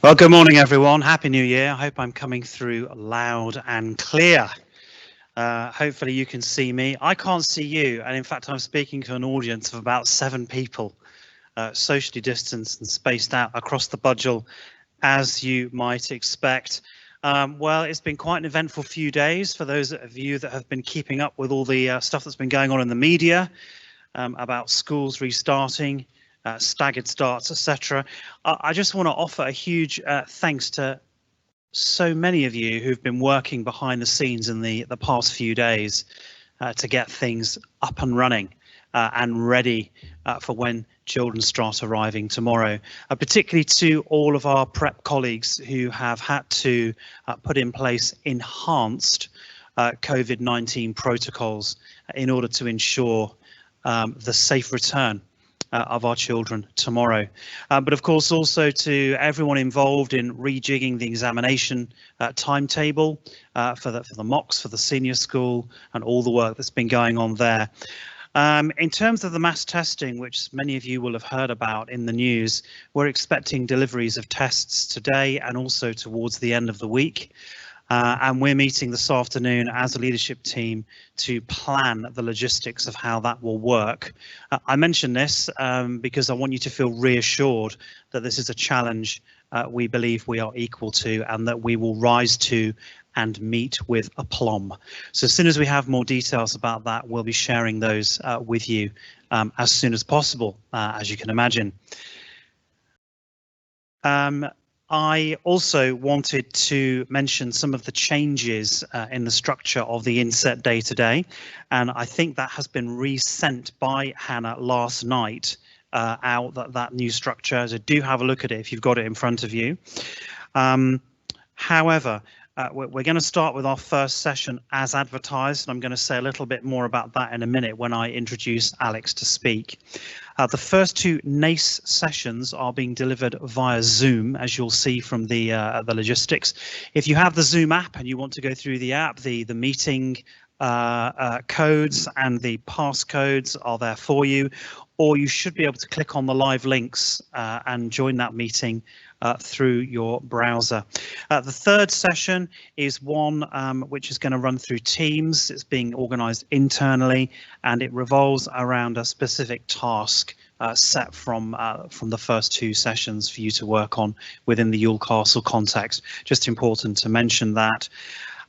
Well, good morning, everyone. Happy New Year. I hope I'm coming through loud and clear. Hopefully you can see me. I can't see you, and in fact, I'm speaking to an audience of about 7 people, socially distanced and spaced out across the budgel, as you might expect. Well, it's been quite an eventful few days for those of you that have been keeping up with all the stuff that's been going on in the media about schools restarting. Staggered starts, etc. I just want to offer a huge thanks to so many of you who've been working behind the scenes in the past few days to get things up and running and ready for when children start arriving tomorrow. Particularly to all of our prep colleagues who have had to put in place enhanced COVID-19 protocols in order to ensure the safe return of our children tomorrow. But of course also to everyone involved in rejigging the examination timetable for the mocks for the senior school and all the work that's been going on there. In terms of the mass testing, which many of you will have heard about in the news, we're expecting deliveries of tests today and also towards the end of the week. And we're meeting this afternoon as a leadership team to plan the logistics of how that will work. I mention this because I want you to feel reassured that this is a challenge we believe we are equal to and that we will rise to and meet with aplomb. So as soon as we have more details about that, we'll be sharing those with you as soon as possible, as you can imagine. I also wanted to mention some of the changes in the structure of the Inset day today, and I think that has been resent by Hannah last night out that new structure. So do have a look at it if you've got it in front of you. However, we're going to start with our first session as advertised, and I'm going to say a little bit more about that in a minute when I introduce Alex to speak. The first 2 NACE sessions are being delivered via Zoom, as you'll see from the logistics. If you have the Zoom app and you want to go through the app, the meeting codes and the passcodes are there for you, or you should be able to click on the live links and join that meeting through your browser. The third session is one which is going to run through Teams. It's being organised internally and it revolves around a specific task set from the first 2 sessions for you to work on within the Ewell Castle context. Just important to mention that.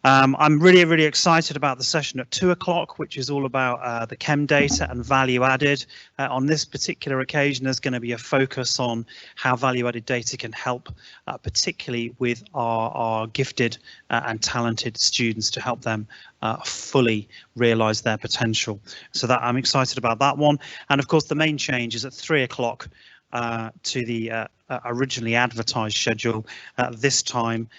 I'm really excited about the session at 2 o'clock, which is all about the chem data and value added. On this particular occasion, there's going to be a focus on how value added data can help, particularly with our gifted and talented students to help them fully realise their potential. So that I'm excited about that one. And of course, the main change is at 3 o'clock to the originally advertised schedule. This time,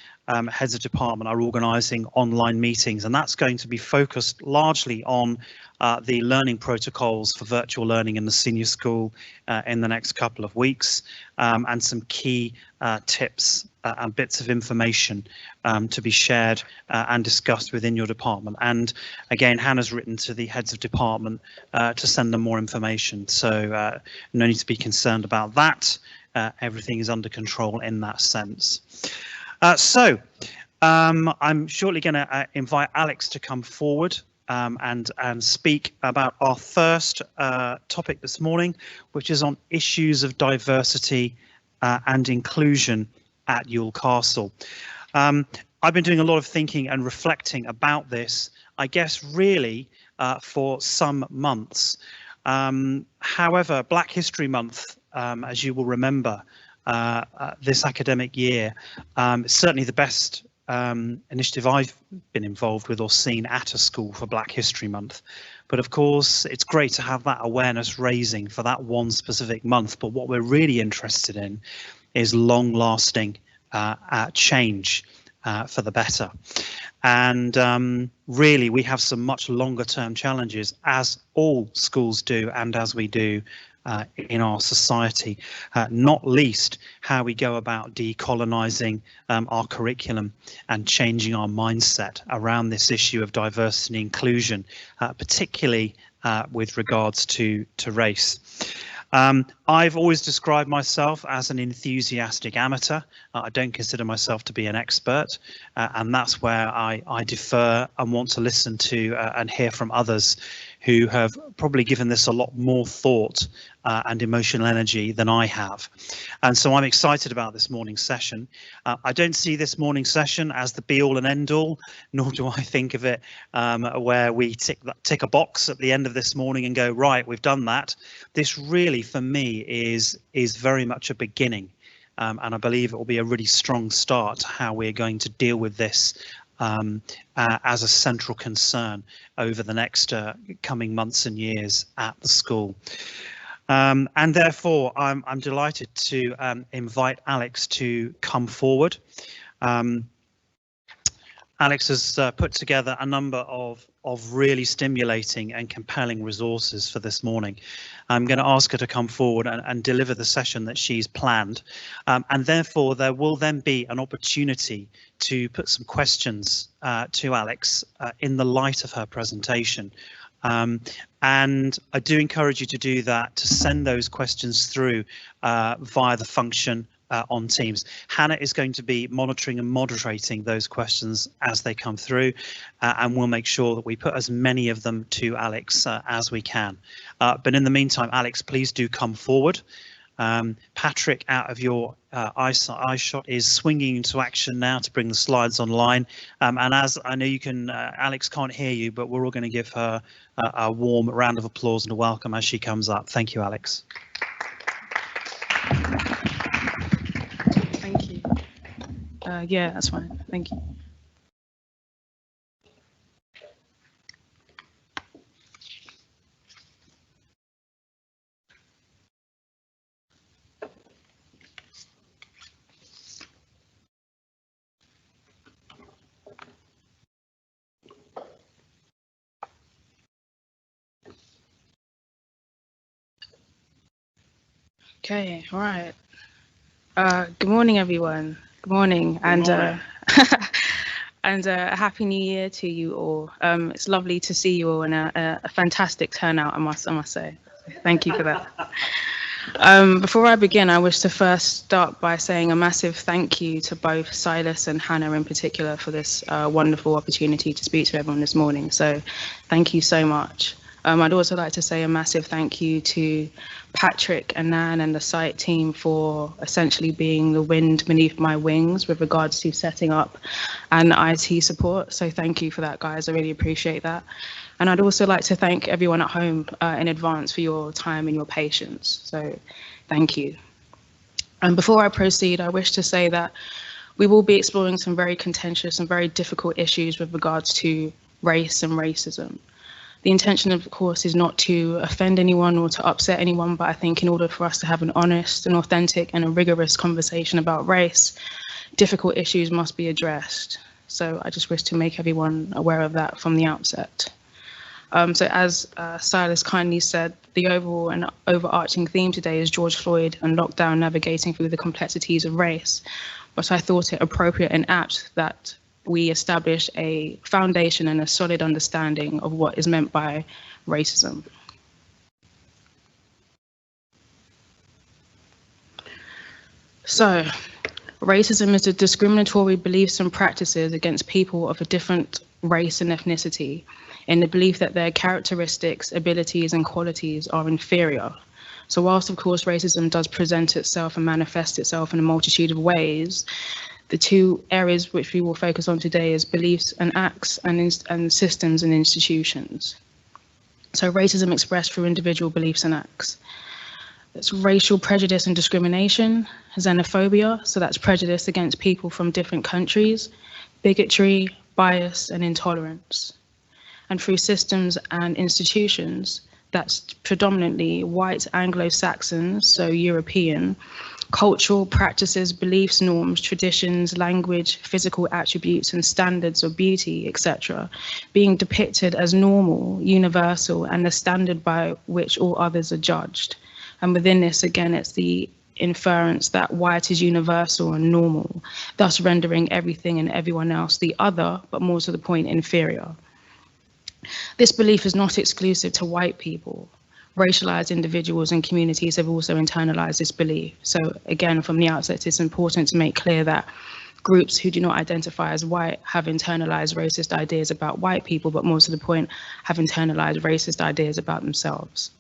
heads of department are organising online meetings, and that's going to be focused largely on the learning protocols for virtual learning in the senior school in the next couple of weeks, and some key tips and bits of information to be shared and discussed within your department. And again, Hannah's written to the heads of department to send them more information, so no need to be concerned about that. Everything is under control in that sense. So I'm shortly going to invite Alex to come forward and speak about our first topic this morning, which is on issues of diversity and inclusion at Ewell Castle. I've been doing a lot of thinking and reflecting about this, I guess, really for some months. However, Black History Month, as you will remember, this academic year, certainly the best initiative I've been involved with or seen at a school for Black History Month. But of course, it's great to have that awareness raising for that one specific month. But what we're really interested in is long-lasting change for the better. And really, we have some much longer-term challenges, as all schools do and as we do in our society, not least how we go about decolonising our curriculum and changing our mindset around this issue of diversity and inclusion, particularly with regards to race. I've always described myself as an enthusiastic amateur. I don't consider myself to be an expert, and that's where I defer and want to listen to and hear from others who have probably given this a lot more thought and emotional energy than I have. And so I'm excited about this morning's session. I don't see this morning's session as the be all and end all, nor do I think of it where we tick a box at the end of this morning and go, right, we've done that. This really, for me, is very much a beginning. And I believe it will be a really strong start to how we're going to deal with this as a central concern over the next coming months and years at the school. And therefore, I'm delighted to invite Alex to come forward. Alex has put together a number of really stimulating and compelling resources for this morning. I'm going to ask her to come forward and deliver the session that she's planned. And therefore, there will then be an opportunity to put some questions to Alex in the light of her presentation. And I do encourage you to do that, to send those questions through via the function on Teams. Hannah is going to be monitoring and moderating those questions as they come through, and we'll make sure that we put as many of them to Alex as we can. But in the meantime, Alex, please do come forward. Patrick, out of your iShot, is swinging into action now to bring the slides online. And as I know you can, Alex can't hear you, but we're all going to give her a warm round of applause and a welcome as she comes up. Thank you, Alex. Thank you. Yeah, that's fine. Thank you. Okay, all right. Good morning, everyone. Good morning, and and a happy New Year to you all. It's lovely to see you all, and a fantastic turnout, I must say. Thank you for that. Before I begin, I wish to first start by saying a massive thank you to both Silas and Hannah in particular for this wonderful opportunity to speak to everyone this morning. So, thank you so much. I'd also like to say a massive thank you to Patrick and Nan and the site team for essentially being the wind beneath my wings with regards to setting up and IT support. So thank you for that, guys. I really appreciate that. And I'd also like to thank everyone at home in advance for your time and your patience. So thank you. And before I proceed, I wish to say that we will be exploring some very contentious and very difficult issues with regards to race and racism. The intention, of course, is not to offend anyone or to upset anyone, but I think in order for us to have an honest and authentic and a rigorous conversation about race, difficult issues must be addressed. So I just wish to make everyone aware of that from the outset. So as Silas kindly said, the overall and overarching theme today is George Floyd and Lockdown, navigating through the complexities of race. But I thought it appropriate and apt that we establish a foundation and a solid understanding of what is meant by racism. So, racism is the discriminatory beliefs and practices against people of a different race and ethnicity in the belief that their characteristics, abilities, and qualities are inferior. So whilst, of course, racism does present itself and manifest itself in a multitude of ways, the two areas which we will focus on today is beliefs and acts and systems and institutions. So racism expressed through individual beliefs and acts. It's racial prejudice and discrimination, xenophobia, so that's prejudice against people from different countries, bigotry, bias, and intolerance. And through systems and institutions, that's predominantly white Anglo-Saxons, so European, cultural practices, beliefs, norms, traditions, language, physical attributes and standards of beauty, etc., being depicted as normal, universal, and the standard by which all others are judged. And within this, again, it's the inference that white is universal and normal, thus rendering everything and everyone else the other, but more to the point, inferior. This belief is not exclusive to white people. Racialized individuals and communities have also internalized this belief. So again, from the outset, it's important to make clear that groups who do not identify as white have internalized racist ideas about white people, but more to the point, have internalized racist ideas about themselves.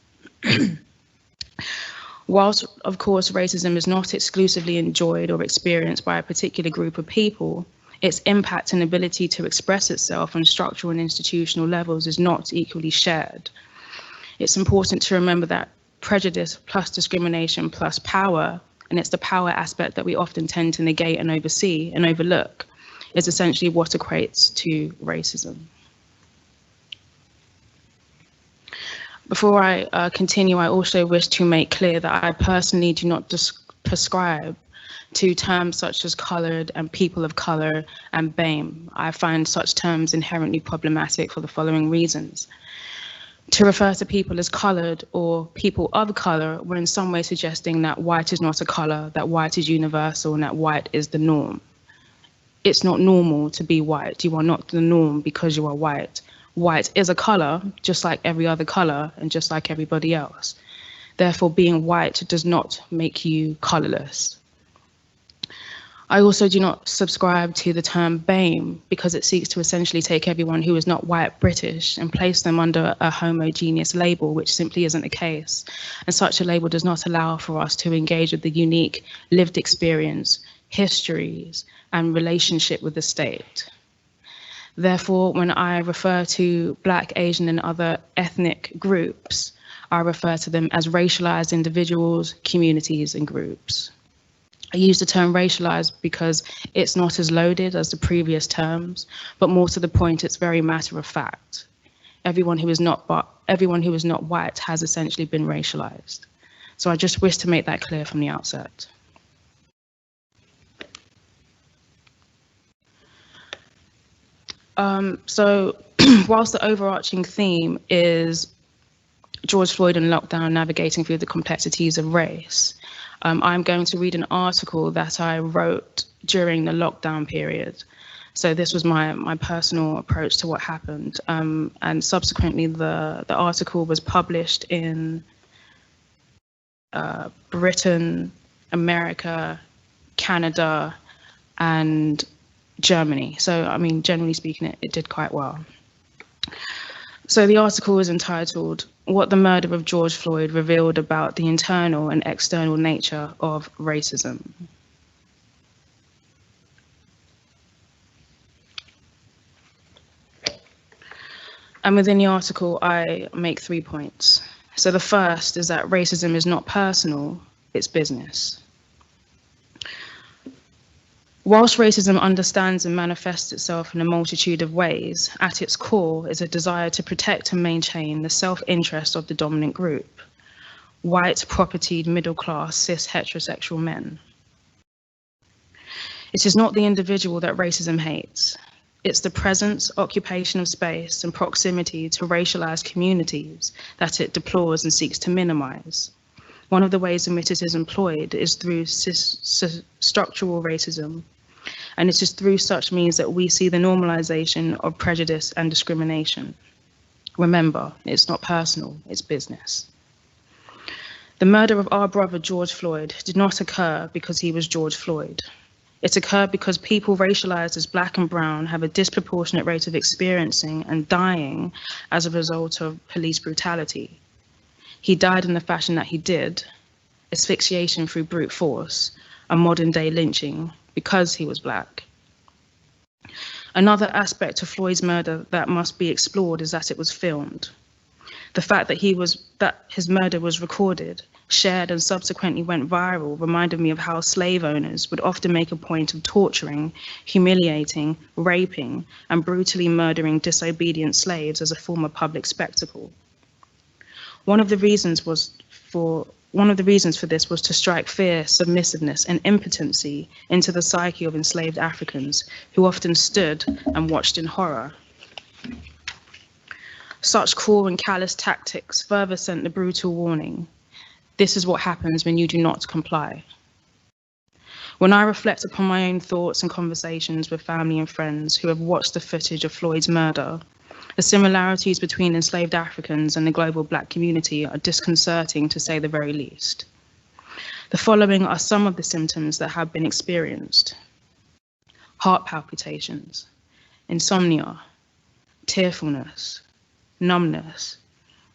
Whilst, of course, racism is not exclusively enjoyed or experienced by a particular group of people, its impact and ability to express itself on structural and institutional levels is not equally shared. It's important to remember that prejudice plus discrimination plus power, and it's the power aspect that we often tend to negate and oversee and overlook, is essentially what equates to racism. Before I continue, I also wish to make clear that I personally do not prescribe to terms such as coloured and people of colour and BAME. I find such terms inherently problematic for the following reasons. To refer to people as coloured or people of colour, we're in some way suggesting that white is not a colour, that white is universal, and that white is the norm. It's not normal to be white. You are not the norm because you are white. White is a colour, just like every other colour and just like everybody else. Therefore, being white does not make you colourless. I also do not subscribe to the term BAME because it seeks to essentially take everyone who is not white British and place them under a homogeneous label, which simply isn't the case. And such a label does not allow for us to engage with the unique lived experience, histories, and relationship with the state. Therefore, when I refer to Black, Asian, and other ethnic groups, I refer to them as racialized individuals, communities, and groups. I use the term racialized because it's not as loaded as the previous terms, but more to the point, it's very matter of fact. Everyone who is not white has essentially been racialized. So I just wish to make that clear from the outset. So whilst the overarching theme is George Floyd and Lockdown, navigating through the complexities of race, I'm going to read an article that I wrote during the lockdown period. So this was my personal approach to what happened. And subsequently, the article was published in Britain, America, Canada, and Germany. So, I mean, generally speaking, it did quite well. So the article is entitled, "What the Murder of George Floyd Revealed About the Internal and External Nature of Racism." And within the article, I make 3 points. So the first is that racism is not personal, it's business. Whilst racism understands and manifests itself in a multitude of ways, at its core is a desire to protect and maintain the self-interest of the dominant group, white, propertied, middle-class, cis, heterosexual men. It is not the individual that racism hates. It's the presence, occupation of space, and proximity to racialized communities that it deplores and seeks to minimize. One of the ways in which it is employed is through structural racism, and it is through such means that we see the normalization of prejudice and discrimination. Remember, it's not personal, it's business. The murder of our brother George Floyd did not occur because he was George Floyd. It occurred because people racialized as Black and brown have a disproportionate rate of experiencing and dying as a result of police brutality. He died in the fashion that he did, asphyxiation through brute force, a modern day lynching, because he was Black. Another aspect of Floyd's murder that must be explored is that it was filmed. The fact that his murder was recorded, shared, and subsequently went viral reminded me of how slave owners would often make a point of torturing, humiliating, raping, and brutally murdering disobedient slaves as a form of public spectacle. One of the reasons for this was to strike fear, submissiveness, and impotency into the psyche of enslaved Africans, who often stood and watched in horror. Such cruel and callous tactics further sent the brutal warning: this is what happens when you do not comply. When I reflect upon my own thoughts and conversations with family and friends who have watched the footage of Floyd's murder, The similarities between enslaved Africans and the global Black community are disconcerting, to say the very least. The following are some of the symptoms that have been experienced: heart palpitations, insomnia, tearfulness, numbness,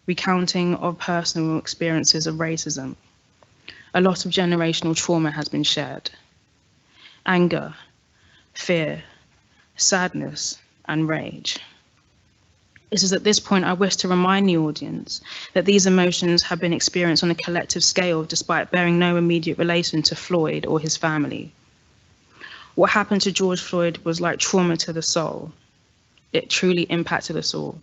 recounting of personal experiences of racism. A lot of generational trauma has been shared. Anger, fear, sadness, and rage. It is at this point I wish to remind the audience that these emotions have been experienced on a collective scale despite bearing no immediate relation to Floyd or his family. What happened to George Floyd was like trauma to the soul. It truly impacted us all.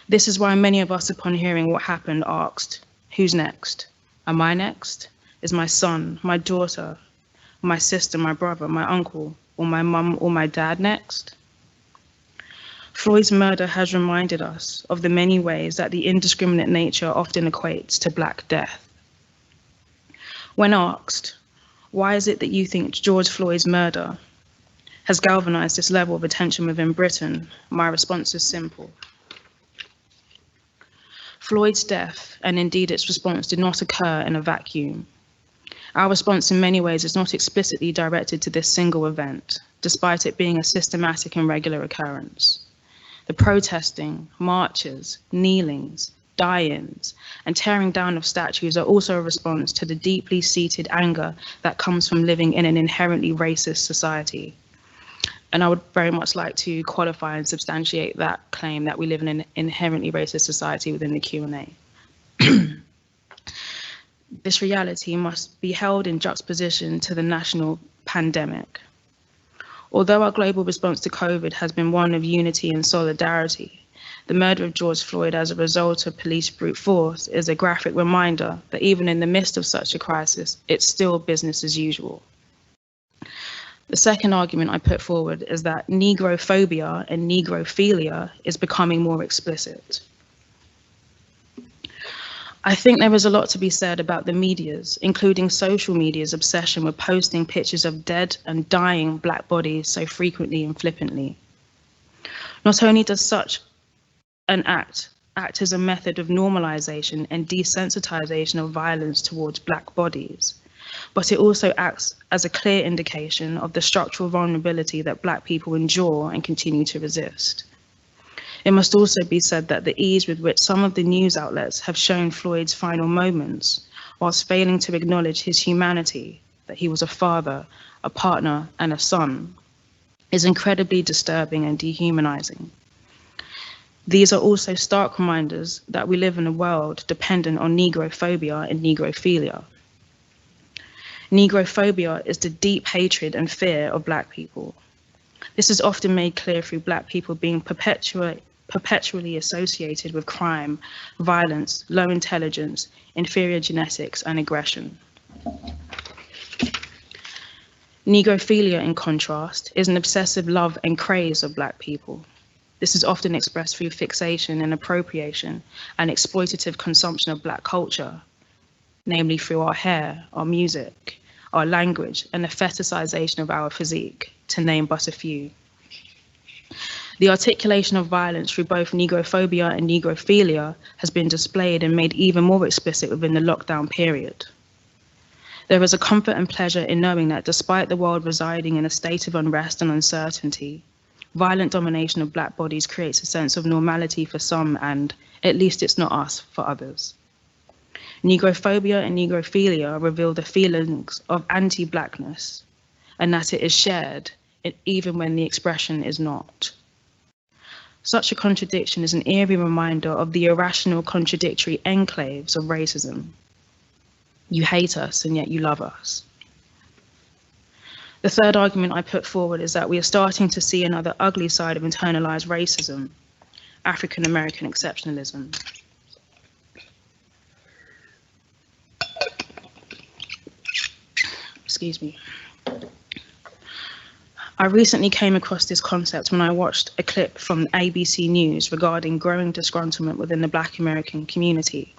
This is why many of us, upon hearing what happened, asked, who's next? Am I next? Is my son, my daughter, my sister, my brother, my uncle, or my mum or my dad next? Floyd's murder has reminded us of the many ways that the indiscriminate nature often equates to Black death. When asked, why is it that you think George Floyd's murder has galvanized this level of attention within Britain, my response is simple. Floyd's death, and indeed its response, did not occur in a vacuum. Our response in many ways is not explicitly directed to this single event, despite it being a systematic and regular occurrence. The protesting, marches, kneelings, die-ins, and tearing down of statues are also a response to the deeply seated anger that comes from living in an inherently racist society. And I would very much like to qualify and substantiate that claim that we live in an inherently racist society within the Q&A. This reality must be held in juxtaposition to the national pandemic. Although our global response to COVID has been one of unity and solidarity, the murder of George Floyd as a result of police brute force is a graphic reminder that even in the midst of such a crisis, it's still business as usual. The second argument I put forward is that Negrophobia and Negrophilia is becoming more explicit. I think there is a lot to be said about the media's, including social media's, obsession with posting pictures of dead and dying Black bodies so frequently and flippantly. Not only does such an act as a method of normalization and desensitization of violence towards Black bodies, but it also acts as a clear indication of the structural vulnerability that Black people endure and continue to resist. It must also be said that the ease with which some of the news outlets have shown Floyd's final moments, whilst failing to acknowledge his humanity, that he was a father, a partner, and a son, is incredibly disturbing and dehumanizing. These are also stark reminders that we live in a world dependent on Negrophobia and Negrophilia. Negrophobia is the deep hatred and fear of Black people. This is often made clear through Black people being perpetually associated with crime, violence, low intelligence, inferior genetics, and aggression. Negrophilia, in contrast, is an obsessive love and craze of Black people. This is often expressed through fixation and appropriation and exploitative consumption of Black culture, namely through our hair, our music, our language, and the fetishization of our physique, to name but a few. The articulation of violence through both Negrophobia and Negrophilia has been displayed and made even more explicit within the lockdown period. There is a comfort and pleasure in knowing that despite the world residing in a state of unrest and uncertainty, violent domination of Black bodies creates a sense of normality for some and, at least it's not us, for others. Negrophobia and Negrophilia reveal the feelings of anti-Blackness and that it is shared even when the expression is not. Such a contradiction is an eerie reminder of the irrational contradictory enclaves of racism. You hate us and yet you love us. The third argument I put forward is that we are starting to see another ugly side of internalized racism, African American exceptionalism. Excuse me. I recently came across this concept when I watched a clip from ABC News regarding growing disgruntlement within the Black American community.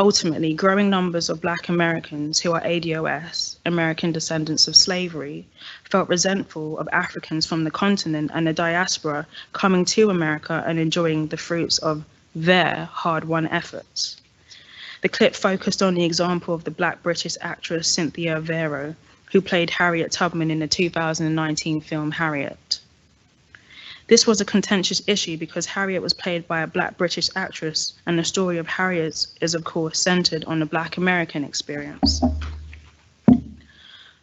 Ultimately, growing numbers of Black Americans who are ADOS, American descendants of slavery, felt resentful of Africans from the continent and the diaspora coming to America and enjoying the fruits of their hard-won efforts. The clip focused on the example of the Black British actress Cynthia Vero, who played Harriet Tubman in the 2019 film Harriet. This was a contentious issue because Harriet was played by a Black British actress, and the story of Harriet is of course centered on the Black American experience.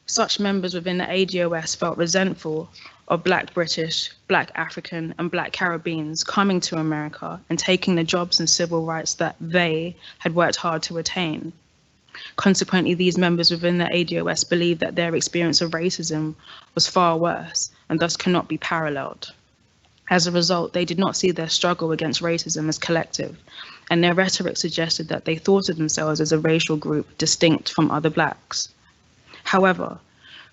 Such members within the ADOS felt resentful of Black British, Black African, and Black Caribbeans coming to America and taking the jobs and civil rights that they had worked hard to attain. Consequently, these members within the ADOS believed that their experience of racism was far worse and thus cannot be paralleled. As a result, they did not see their struggle against racism as collective, and their rhetoric suggested that they thought of themselves as a racial group distinct from other Blacks. However,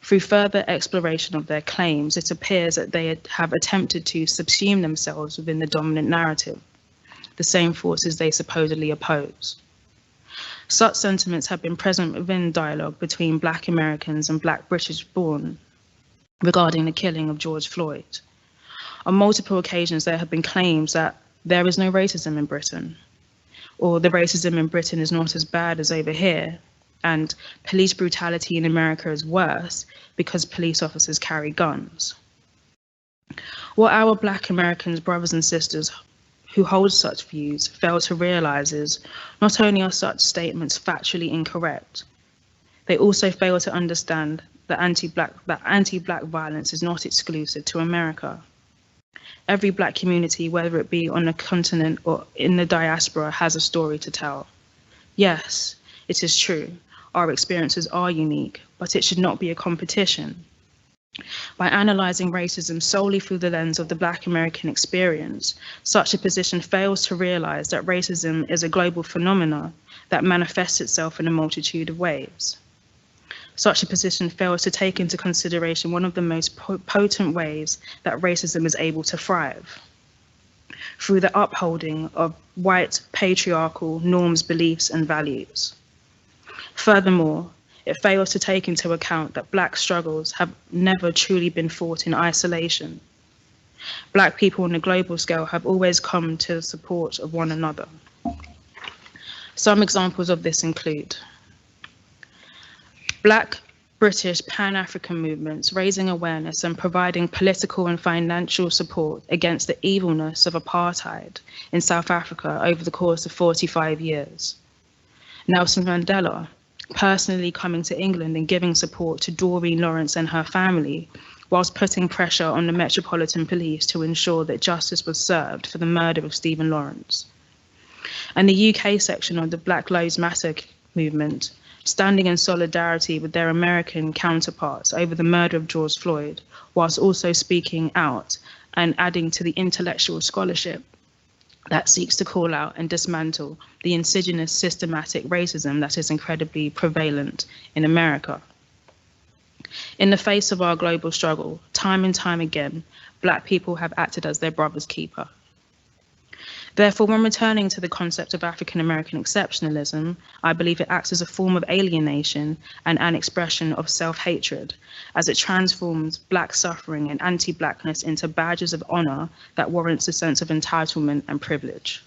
through further exploration of their claims, it appears that they have attempted to subsume themselves within the dominant narrative, the same forces they supposedly oppose. Such sentiments have been present within dialogue between Black Americans and Black British born regarding the killing of George Floyd. On multiple occasions, there have been claims that there is no racism in Britain, or the racism in Britain is not as bad as over here, and police brutality in America is worse because police officers carry guns. What our Black Americans, brothers and sisters who hold such views fail to realize is not only are such statements factually incorrect, they also fail to understand that anti-Black violence is not exclusive to America. Every Black community, whether it be on the continent or in the diaspora, has a story to tell. Yes, it is true, our experiences are unique, but it should not be a competition. By analysing racism solely through the lens of the Black American experience, such a position fails to realise that racism is a global phenomenon that manifests itself in a multitude of ways. Such a position fails to take into consideration one of the most potent ways that racism is able to thrive, through the upholding of white patriarchal norms, beliefs, and values. Furthermore, it fails to take into account that Black struggles have never truly been fought in isolation. Black people on a global scale have always come to the support of one another. Some examples of this include Black British Pan-African movements raising awareness and providing political and financial support against the evilness of apartheid in South Africa over the course of 45 years. Nelson Mandela personally coming to England and giving support to Doreen Lawrence and her family, whilst putting pressure on the Metropolitan Police to ensure that justice was served for the murder of Stephen Lawrence. And the UK section of the Black Lives Matter movement, standing in solidarity with their American counterparts over the murder of George Floyd, whilst also speaking out and adding to the intellectual scholarship that seeks to call out and dismantle the insidious systematic racism that is incredibly prevalent in America. In the face of our global struggle, time and time again, Black people have acted as their brother's keeper. Therefore, when returning to the concept of African American exceptionalism, I believe it acts as a form of alienation and an expression of self-hatred, as it transforms Black suffering and anti-Blackness into badges of honor that warrants a sense of entitlement and privilege.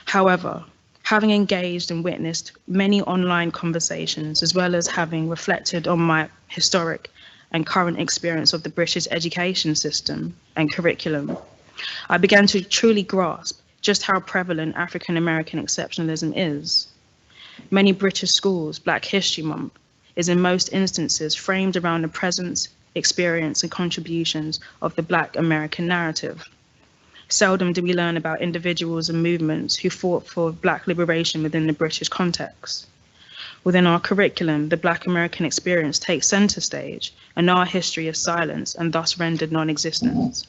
However, having engaged and witnessed many online conversations, as well as having reflected on my historic and current experience of the British education system and curriculum, I began to truly grasp just how prevalent African American exceptionalism is. Many British schools, Black History Month is in most instances framed around the presence, experience, and contributions of the Black American narrative. Seldom do we learn about individuals and movements who fought for Black liberation within the British context. Within our curriculum, the Black American experience takes center stage, and our history is silenced and thus rendered non-existent.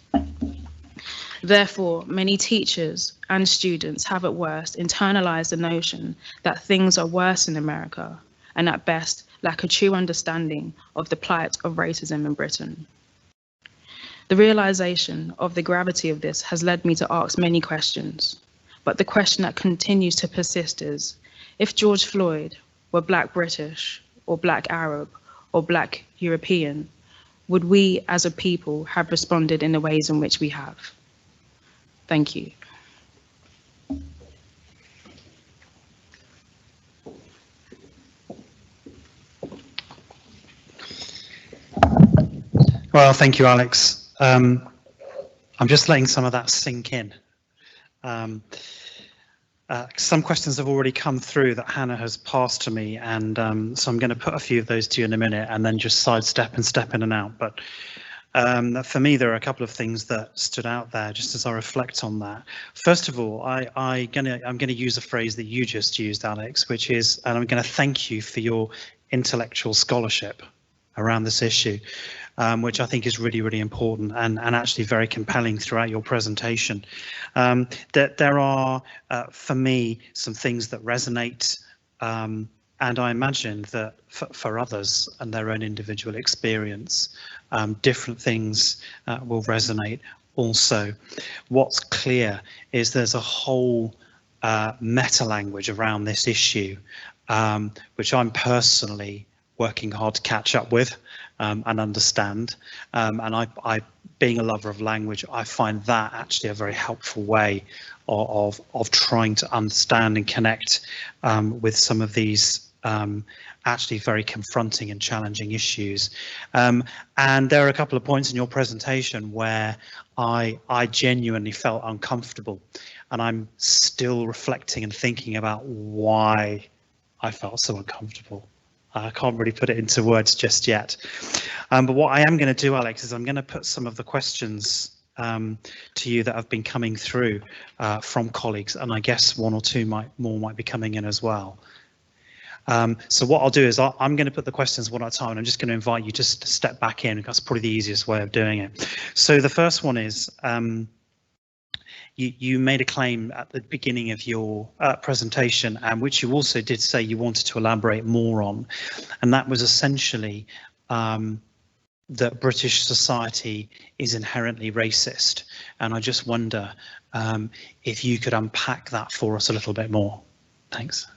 Therefore, many teachers and students have at worst internalized the notion that things are worse in America, and at best lack a true understanding of the plight of racism in Britain. The realization of the gravity of this has led me to ask many questions. But the question that continues to persist is, if George Floyd were Black British or Black Arab or Black European, would we as a people have responded in the ways in which we have? Thank you. Well, thank you, Alex. I'm just letting some of that sink in. Some questions have already come through that Hannah has passed to me, and so I'm going to put a few of those to you in a minute and then just sidestep and step in and out. But for me, there are a couple of things that stood out there just as I reflect on that. First of all, I'm going to use a phrase that you just used, Alex, which is, and I'm going to thank you for your intellectual scholarship around this issue, which I think is really, really important and actually very compelling throughout your presentation. That there are, for me, some things that resonate, and I imagine that for others and their own individual experience, different things will resonate also. What's clear is there's a whole meta language around this issue, which I'm personally working hard to catch up with and understand. And I, being a lover of language, I find that actually a very helpful way of trying to understand and connect with some of these actually very confronting and challenging issues. And there are a couple of points in your presentation where I genuinely felt uncomfortable, and I'm still reflecting and thinking about why I felt so uncomfortable. I can't really put it into words just yet. But what I am going to do, Alex, is I'm going to put some of the questions to you that have been coming through from colleagues, and I guess one or two more might be coming in as well. So what I'll do is I'm going to put the questions one at a time, and I'm just going to invite you just to step back in. That's probably the easiest way of doing it. So the first one is, you made a claim at the beginning of your presentation, and which you also did say you wanted to elaborate more on, and that was essentially that British society is inherently racist. And I just wonder if you could unpack that for us a little bit more. Thanks.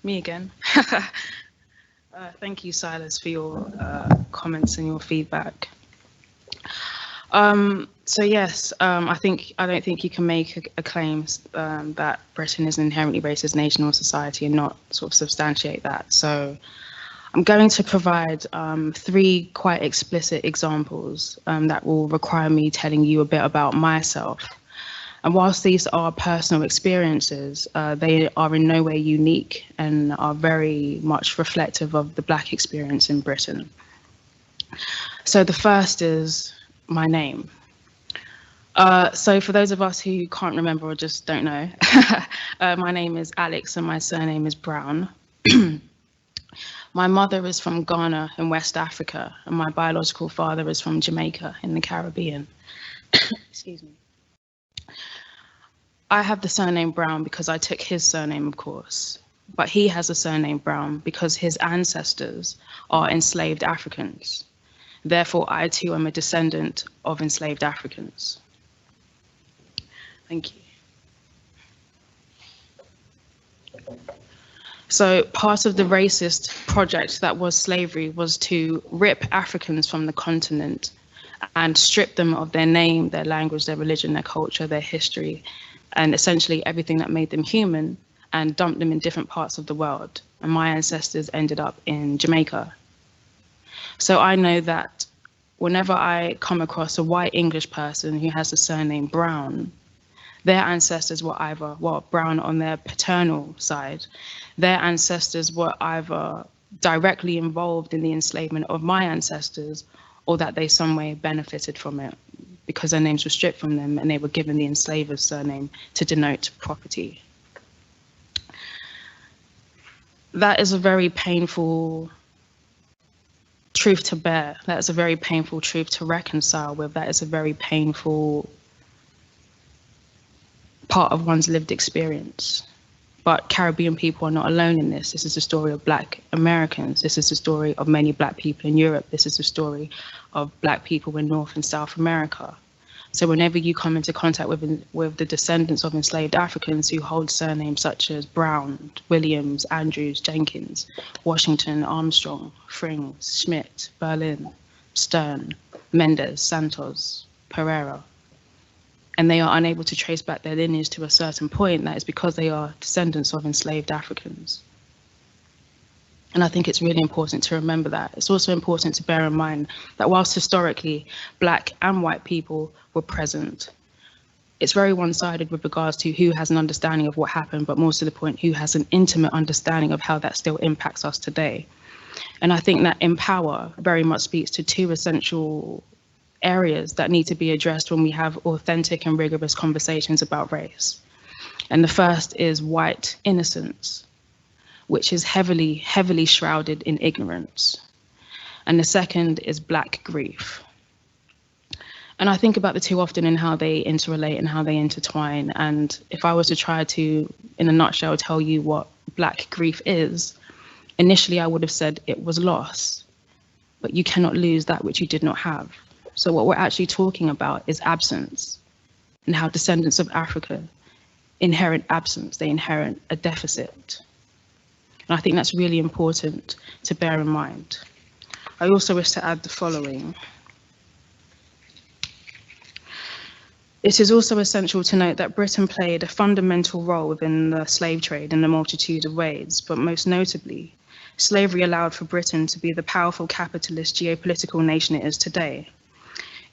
Me again. Thank you, Silas, for your comments and your feedback. So yes, I don't think you can make a claim that Britain is an inherently racist nation or society and not sort of substantiate that. So I'm going to provide 3 quite explicit examples that will require me telling you a bit about myself. And whilst these are personal experiences, they are in no way unique and are very much reflective of the Black experience in Britain. So the first is my name. So for those of us who can't remember or just don't know, my name is Alex and my surname is Brown. My mother is from Ghana in West Africa, and my biological father is from Jamaica in the Caribbean. Excuse me. I have the surname Brown because I took his surname, of course, but he has a surname Brown because his ancestors are enslaved Africans. Therefore, I too am a descendant of enslaved Africans. Thank you. So part of the racist project that was slavery was to rip Africans from the continent and strip them of their name, their language, their religion, their culture, their history, and essentially everything that made them human, and dump them in different parts of the world. And my ancestors ended up in Jamaica. So I know that whenever I come across a white English person who has the surname Brown, their ancestors were either, well, Brown on their paternal side, their ancestors were either directly involved in the enslavement of my ancestors, or that they some way benefited from it, because their names were stripped from them and they were given the enslaver's surname to denote property. That is a very painful truth to bear. That is a very painful truth to reconcile with. That is a very painful part of one's lived experience. But Caribbean people are not alone in this. This is the story of Black Americans. This is the story of many Black people in Europe. This is the story of Black people in North and South America. So whenever you come into contact with the descendants of enslaved Africans who hold surnames such as Brown, Williams, Andrews, Jenkins, Washington, Armstrong, Frings, Schmidt, Berlin, Stern, Mendez, Santos, Pereira, and they are unable to trace back their lineage to a certain point, that is because they are descendants of enslaved Africans. And I think it's really important to remember that. It's also important to bear in mind that whilst historically Black and white people were present, it's very one-sided with regards to who has an understanding of what happened, but more to the point, who has an intimate understanding of how that still impacts us today. And I think that in power very much speaks to two essential areas that need to be addressed when we have authentic and rigorous conversations about race. And the first is white innocence, which is heavily, heavily shrouded in ignorance. And the second is Black grief. And I think about the two often and how they interrelate and how they intertwine. And if I was to try to, in a nutshell, tell you what Black grief is, initially I would have said it was loss, but you cannot lose that which you did not have. So what we're actually talking about is absence, and how descendants of Africa inherit absence, they inherit a deficit. And I think that's really important to bear in mind. I also wish to add the following. It is also essential to note that Britain played a fundamental role within the slave trade in a multitude of ways, but most notably, slavery allowed for Britain to be the powerful capitalist geopolitical nation it is today.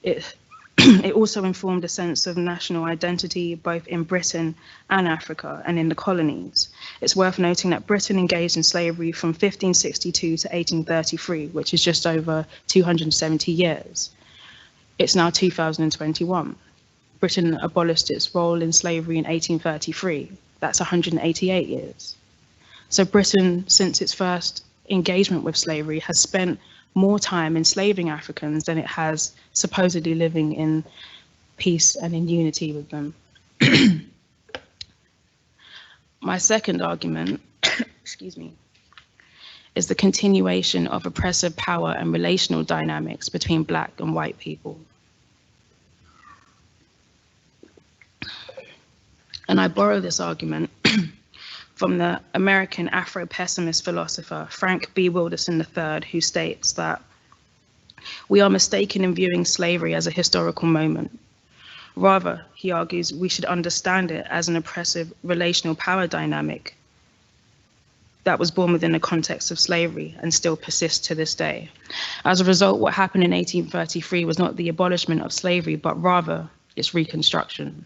It also informed a sense of national identity both in Britain and Africa and in the colonies. It's worth noting that Britain engaged in slavery from 1562 to 1833, which is just over 270 years. It's now 2021. Britain abolished its role in slavery in 1833. That's 188 years. So Britain, since its first engagement with slavery, has spent more time enslaving Africans than it has supposedly living in peace and in unity with them. My second argument, excuse me, is the continuation of oppressive power and relational dynamics between Black and white people. And I borrow this argument from the American Afro-pessimist philosopher Frank B. Wilderson III, who states that we are mistaken in viewing slavery as a historical moment. Rather, he argues, we should understand it as an oppressive relational power dynamic that was born within the context of slavery and still persists to this day. As a result, what happened in 1833 was not the abolishment of slavery, but rather its reconstruction.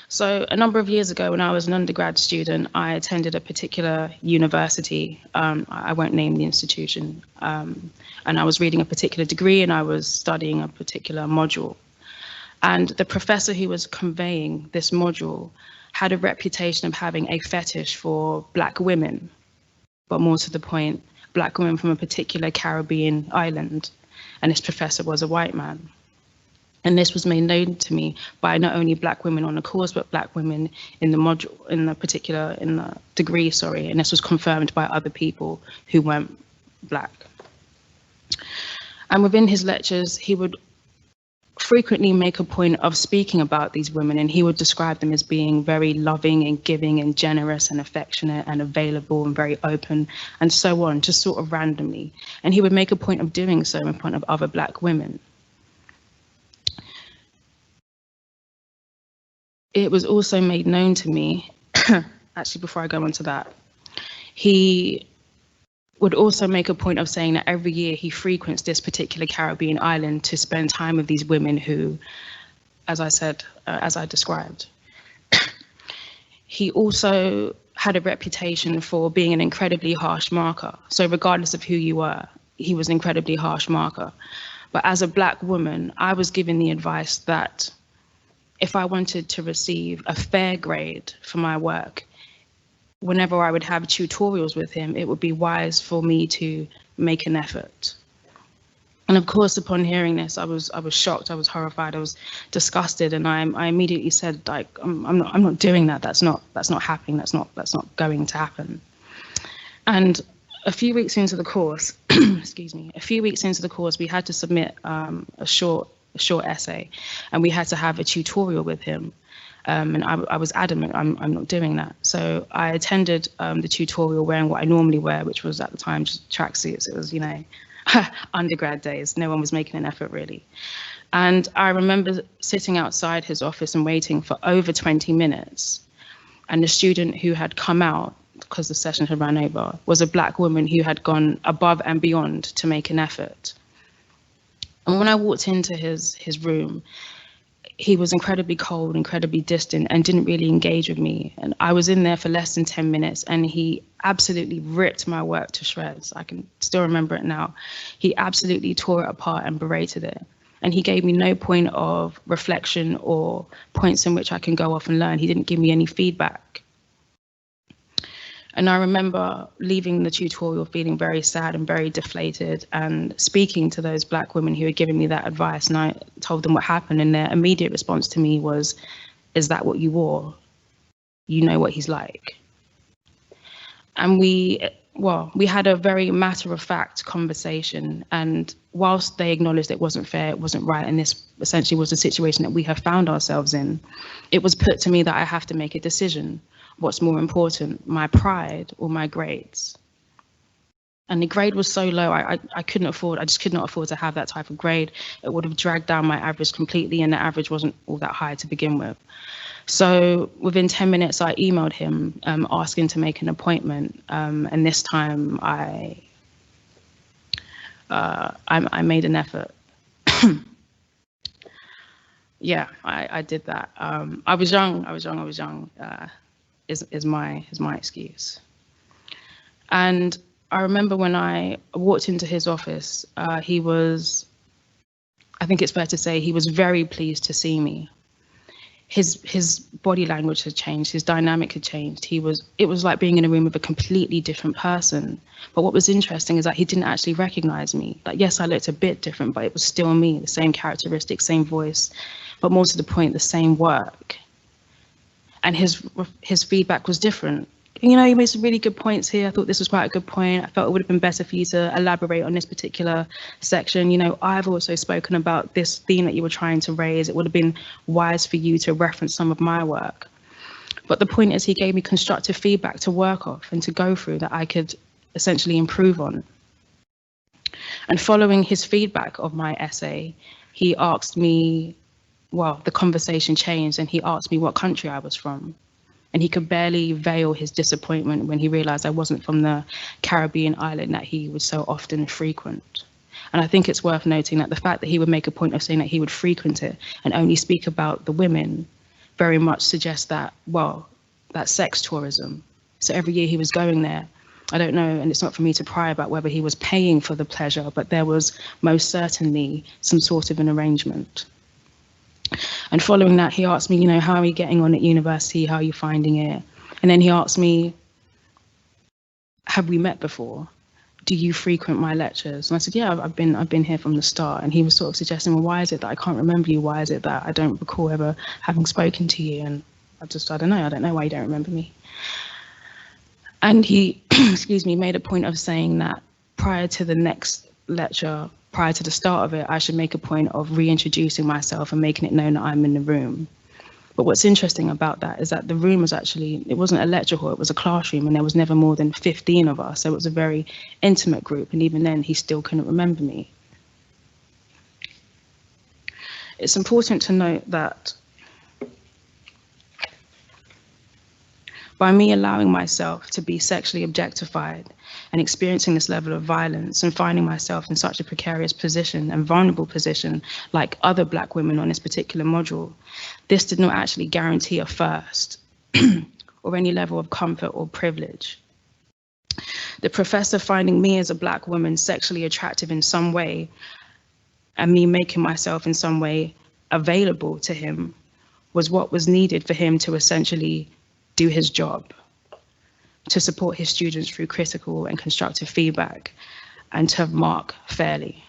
So a number of years ago, when I was an undergrad student, I attended a particular university. I won't name the institution. And I was reading a particular degree and I was studying a particular module. And the professor who was conveying this module had a reputation of having a fetish for Black women, but more to the point, Black women from a particular Caribbean island. And this professor was a white man. And this was made known to me by not only Black women on the course, but Black women in the module, in the degree, sorry. And this was confirmed by other people who weren't Black. And within his lectures, he would frequently make a point of speaking about these women, and he would describe them as being very loving and giving and generous and affectionate and available and very open and so on, just sort of randomly. And he would make a point of doing so in front of other Black women. It was also made known to me, actually before I go on to that, he would also make a point of saying that every year he frequents this particular Caribbean island to spend time with these women who, as I said, as I described. He also had a reputation for being an incredibly harsh marker. So regardless of who you were, he was an incredibly harsh marker. But as a Black woman, I was given the advice that if I wanted to receive a fair grade for my work, whenever I would have tutorials with him, it would be wise for me to make an effort. And of course, upon hearing this, I was shocked. I was horrified. I was disgusted, and I immediately said, like, I'm not doing that. That's not happening. That's not going to happen. And a few weeks into the course, excuse me, a few weeks into the course, we had to submit a short essay, and we had to have a tutorial with him. And I was adamant, I'm not doing that. So I attended the tutorial wearing what I normally wear, which was at the time just tracksuits. It was, you know, undergrad days. No one was making an effort really. And I remember sitting outside his office and waiting for over 20 minutes. And the student who had come out, because the session had run over, was a Black woman who had gone above and beyond to make an effort. And when I walked into his room, he was incredibly cold, incredibly distant, and didn't really engage with me. And I was in there for less than 10 minutes, and he absolutely ripped my work to shreds. I can still remember it now. He absolutely tore it apart and berated it. And he gave me no point of reflection or points in which I can go off and learn. He didn't give me any feedback. And I remember leaving the tutorial feeling very sad and very deflated, and speaking to those Black women who had given me that advice, and I told them what happened, and their immediate response to me was, "Is that what you wore? You know what he's like." And we had a very matter-of-fact conversation, and whilst they acknowledged it wasn't fair, it wasn't right, and this essentially was the situation that we have found ourselves in, it was put to me that I have to make a decision. What's more important, my pride or my grades? And the grade was so low, I could not afford to have that type of grade. It would have dragged down my average completely, and the average wasn't all that high to begin with. So within 10 minutes, I emailed him asking to make an appointment. And this time I made an effort. Yeah, I did that. I was young. Is my excuse. And I remember when I walked into his office, he was, I think it's fair to say, he was very pleased to see me. His body language had changed, his dynamic had changed. It was like being in a room with a completely different person. But what was interesting is that he didn't actually recognize me. Like, yes, I looked a bit different, but it was still me, the same characteristics, same voice, but more to the point, the same work. And his feedback was different. You know, you made some really good points here. I thought this was quite a good point. I felt it would have been better for you to elaborate on this particular section. You know, I've also spoken about this theme that you were trying to raise. It would have been wise for you to reference some of my work. But the point is, he gave me constructive feedback to work off and to go through that I could essentially improve on. And following his feedback of my essay, he asked me, well, the conversation changed, and he asked me what country I was from. And he could barely veil his disappointment when he realized I wasn't from the Caribbean island that he would so often frequent. And I think it's worth noting that the fact that he would make a point of saying that he would frequent it and only speak about the women very much suggests that, well, that's sex tourism. So every year he was going there. I don't know, and it's not for me to pry about whether he was paying for the pleasure, but there was most certainly some sort of an arrangement. And following that, he asked me, you know, how are you getting on at university? How are you finding it? And then he asked me, have we met before? Do you frequent my lectures? And I said, yeah, I've been here from the start. And he was sort of suggesting, well, why is it that I can't remember you? Why is it that I don't recall ever having spoken to you? And I don't know why you don't remember me. And he, excuse me, made a point of saying that prior to the next lecture, prior to the start of it, I should make a point of reintroducing myself and making it known that I'm in the room. But what's interesting about that is that the room was actually, it wasn't a lecture hall, it was a classroom, and there was never more than 15 of us. So it was a very intimate group. And even then, he still couldn't remember me. It's important to note that by me allowing myself to be sexually objectified and experiencing this level of violence and finding myself in such a precarious position and vulnerable position like other Black women on this particular module, this did not actually guarantee a first or any level of comfort or privilege. The professor finding me as a Black woman sexually attractive in some way and me making myself in some way available to him was what was needed for him to essentially do his job, to support his students through critical and constructive feedback, and to mark fairly.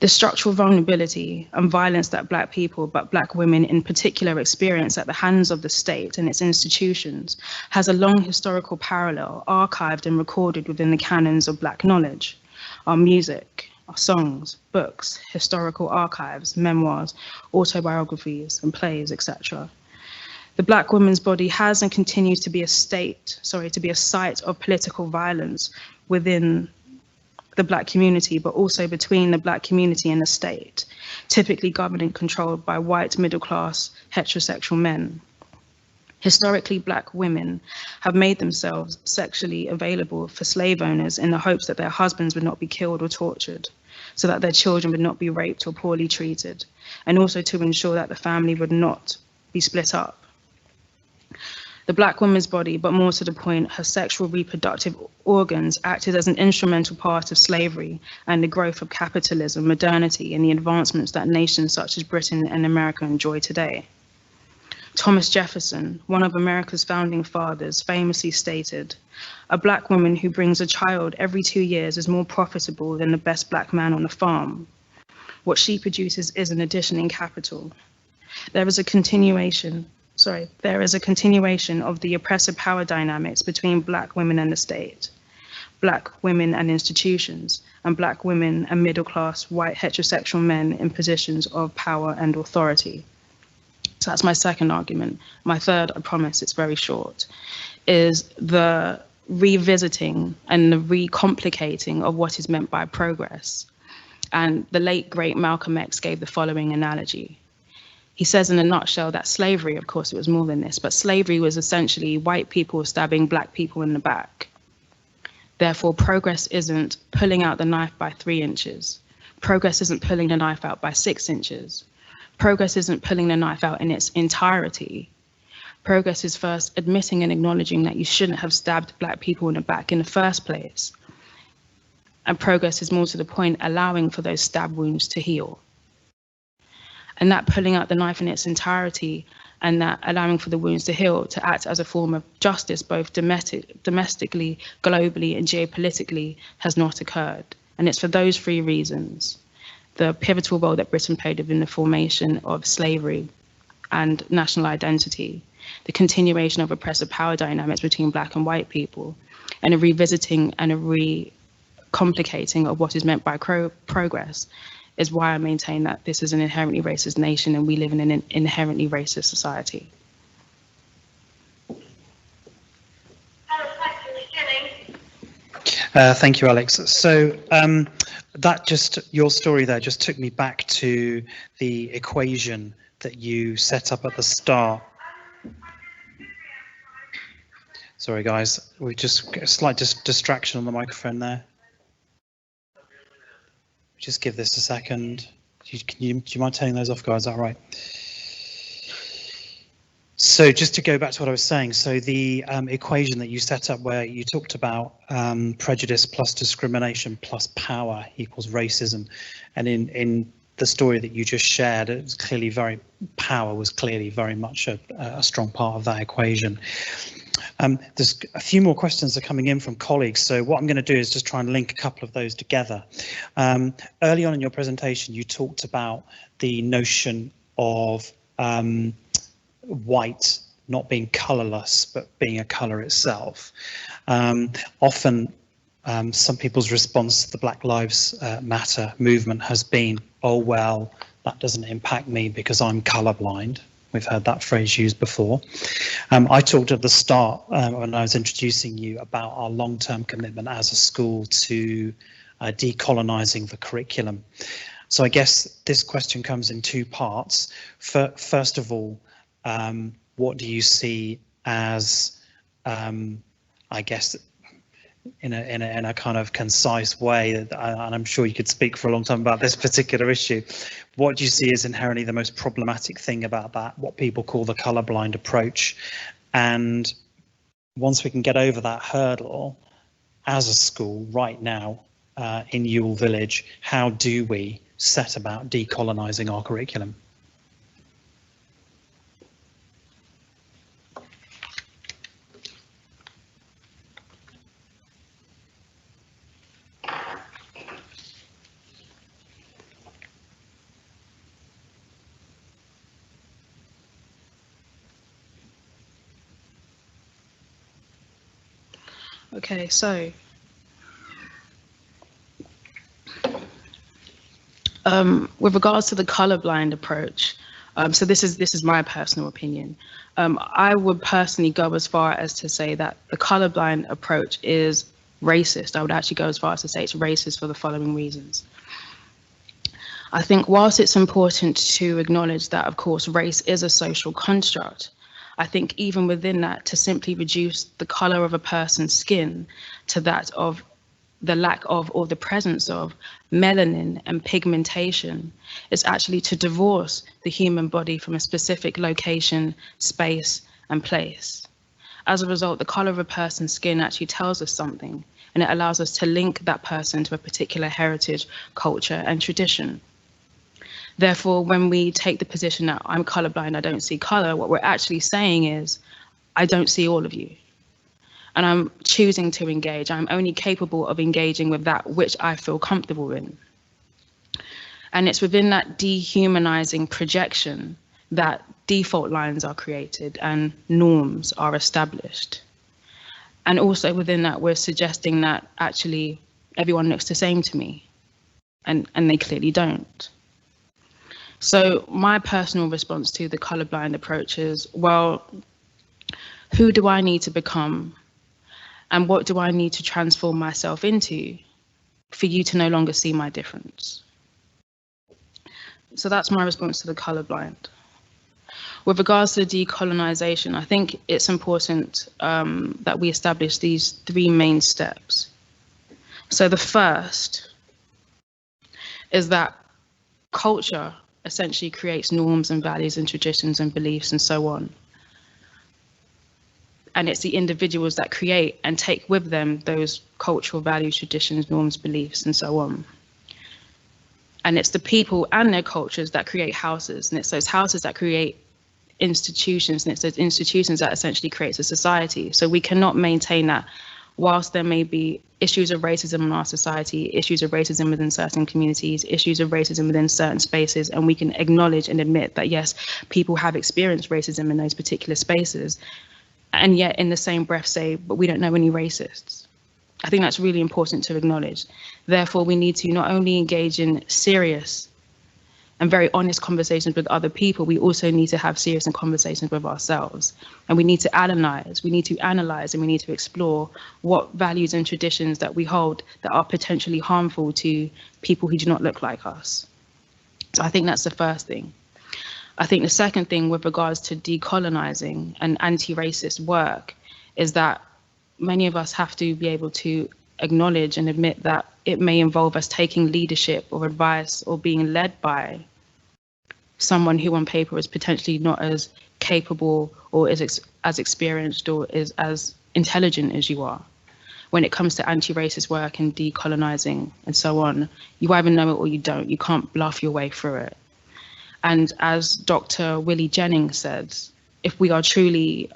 The structural vulnerability and violence that Black people, but Black women in particular, experience at the hands of the state and its institutions has a long historical parallel archived and recorded within the canons of Black knowledge, our music, our songs, books, historical archives, memoirs, autobiographies, and plays, etc. The Black woman's body has and continues to be a site of political violence within the Black community, but also between the Black community and the state, typically governed and controlled by white middle-class heterosexual men. Historically, Black women have made themselves sexually available for slave owners in the hopes that their husbands would not be killed or tortured, so that their children would not be raped or poorly treated, and also to ensure that the family would not be split up. The Black woman's body, but more to the point, her sexual reproductive organs acted as an instrumental part of slavery and the growth of capitalism, modernity, and the advancements that nations such as Britain and America enjoy today. Thomas Jefferson, one of America's founding fathers, famously stated, "A Black woman who brings a child every 2 years is more profitable than the best Black man on the farm. What she produces is an addition in capital." There is a continuation of the oppressive power dynamics between Black women and the state, Black women and institutions, and Black women and middle-class white heterosexual men in positions of power and authority. So that's my second argument. My third, I promise it's very short, is the revisiting and the recomplicating of what is meant by progress. And the late, great Malcolm X gave the following analogy. He says in a nutshell that slavery, of course it was more than this, but slavery was essentially white people stabbing Black people in the back. Therefore, progress isn't pulling out the knife by 3 inches. Progress isn't pulling the knife out by 6 inches. Progress isn't pulling the knife out in its entirety. Progress is first admitting and acknowledging that you shouldn't have stabbed Black people in the back in the first place. And progress is more to the point, allowing for those stab wounds to heal. And that pulling out the knife in its entirety and that allowing for the wounds to heal to act as a form of justice, both domestically, globally, and geopolitically, has not occurred. And it's for those 3 reasons: the pivotal role that Britain played within the formation of slavery and national identity, the continuation of oppressive power dynamics between Black and white people, and a revisiting and a recomplicating of what is meant by progress, is why I maintain that this is an inherently racist nation and we live in an inherently racist society. Thank you, Alex. So your story there just took me back to the equation that you set up at the start. Sorry, guys, we just got a slight distraction on the microphone there. Just give this a second. Do you mind turning those off, guys? Is that right? So just to go back to what I was saying, so the equation that you set up where you talked about prejudice plus discrimination plus power equals racism, and in the story that you just shared, it was clearly power was clearly very much a strong part of that equation. There's a few more questions that are coming in from colleagues, so what I'm going to do is just try and link a couple of those together. Early on in your presentation, you talked about the notion of white not being colourless, but being a colour itself. Often, some people's response to the Black Lives Matter movement has been, oh, well, that doesn't impact me because I'm colourblind. We've heard that phrase used before. I talked at the start when I was introducing you about our long-term commitment as a school to decolonising the curriculum. So I guess this question comes in 2 parts. First of all, what do you see as, I guess, in a kind of concise way, and I'm sure you could speak for a long time about this particular issue. What do you see as inherently the most problematic thing about that, what people call the colourblind approach? And once we can get over that hurdle, as a school right now in Ewell Village, how do we set about decolonising our curriculum? Okay, so with regards to the colorblind approach, so this is my personal opinion. I would personally go as far as to say that the colorblind approach is racist. I would actually go as far as to say it's racist for the following reasons. I think whilst it's important to acknowledge that, of course, race is a social construct, I think even within that, to simply reduce the color of a person's skin to that of the lack of or the presence of melanin and pigmentation is actually to divorce the human body from a specific location, space, and place. As a result, the color of a person's skin actually tells us something, and it allows us to link that person to a particular heritage, culture, and tradition. Therefore, when we take the position that I'm colorblind, I don't see color, what we're actually saying is, I don't see all of you. And I'm choosing to engage. I'm only capable of engaging with that which I feel comfortable in. And it's within that dehumanizing projection that default lines are created and norms are established. And also within that, we're suggesting that actually everyone looks the same to me, and they clearly don't. So my personal response to the colorblind approach is, well, who do I need to become? And what do I need to transform myself into for you to no longer see my difference? So that's my response to the colorblind. With regards to decolonization, I think it's important that we establish these 3 main steps. So the first is that culture essentially creates norms and values and traditions and beliefs and so on. And it's the individuals that create and take with them those cultural values, traditions, norms, beliefs, and so on. And it's the people and their cultures that create houses, and it's those houses that create institutions, and it's those institutions that essentially creates a society. So we cannot maintain that whilst there may be issues of racism in our society, issues of racism within certain communities, issues of racism within certain spaces, and we can acknowledge and admit that yes, people have experienced racism in those particular spaces, and yet in the same breath say, but we don't know any racists. I think that's really important to acknowledge. Therefore, we need to not only engage in serious and very honest conversations with other people, we also need to have serious conversations with ourselves. And we need to analyze, and we need to explore what values and traditions that we hold that are potentially harmful to people who do not look like us. So I think that's the first thing. I think the second thing with regards to decolonizing and anti-racist work is that many of us have to be able to acknowledge and admit that it may involve us taking leadership or advice or being led by someone who on paper is potentially not as capable or is as experienced or is as intelligent as you are. When it comes to anti-racist work and decolonizing and so on, you either know it or you don't. You can't bluff your way through it. And as Dr. Willie Jennings said, if we are truly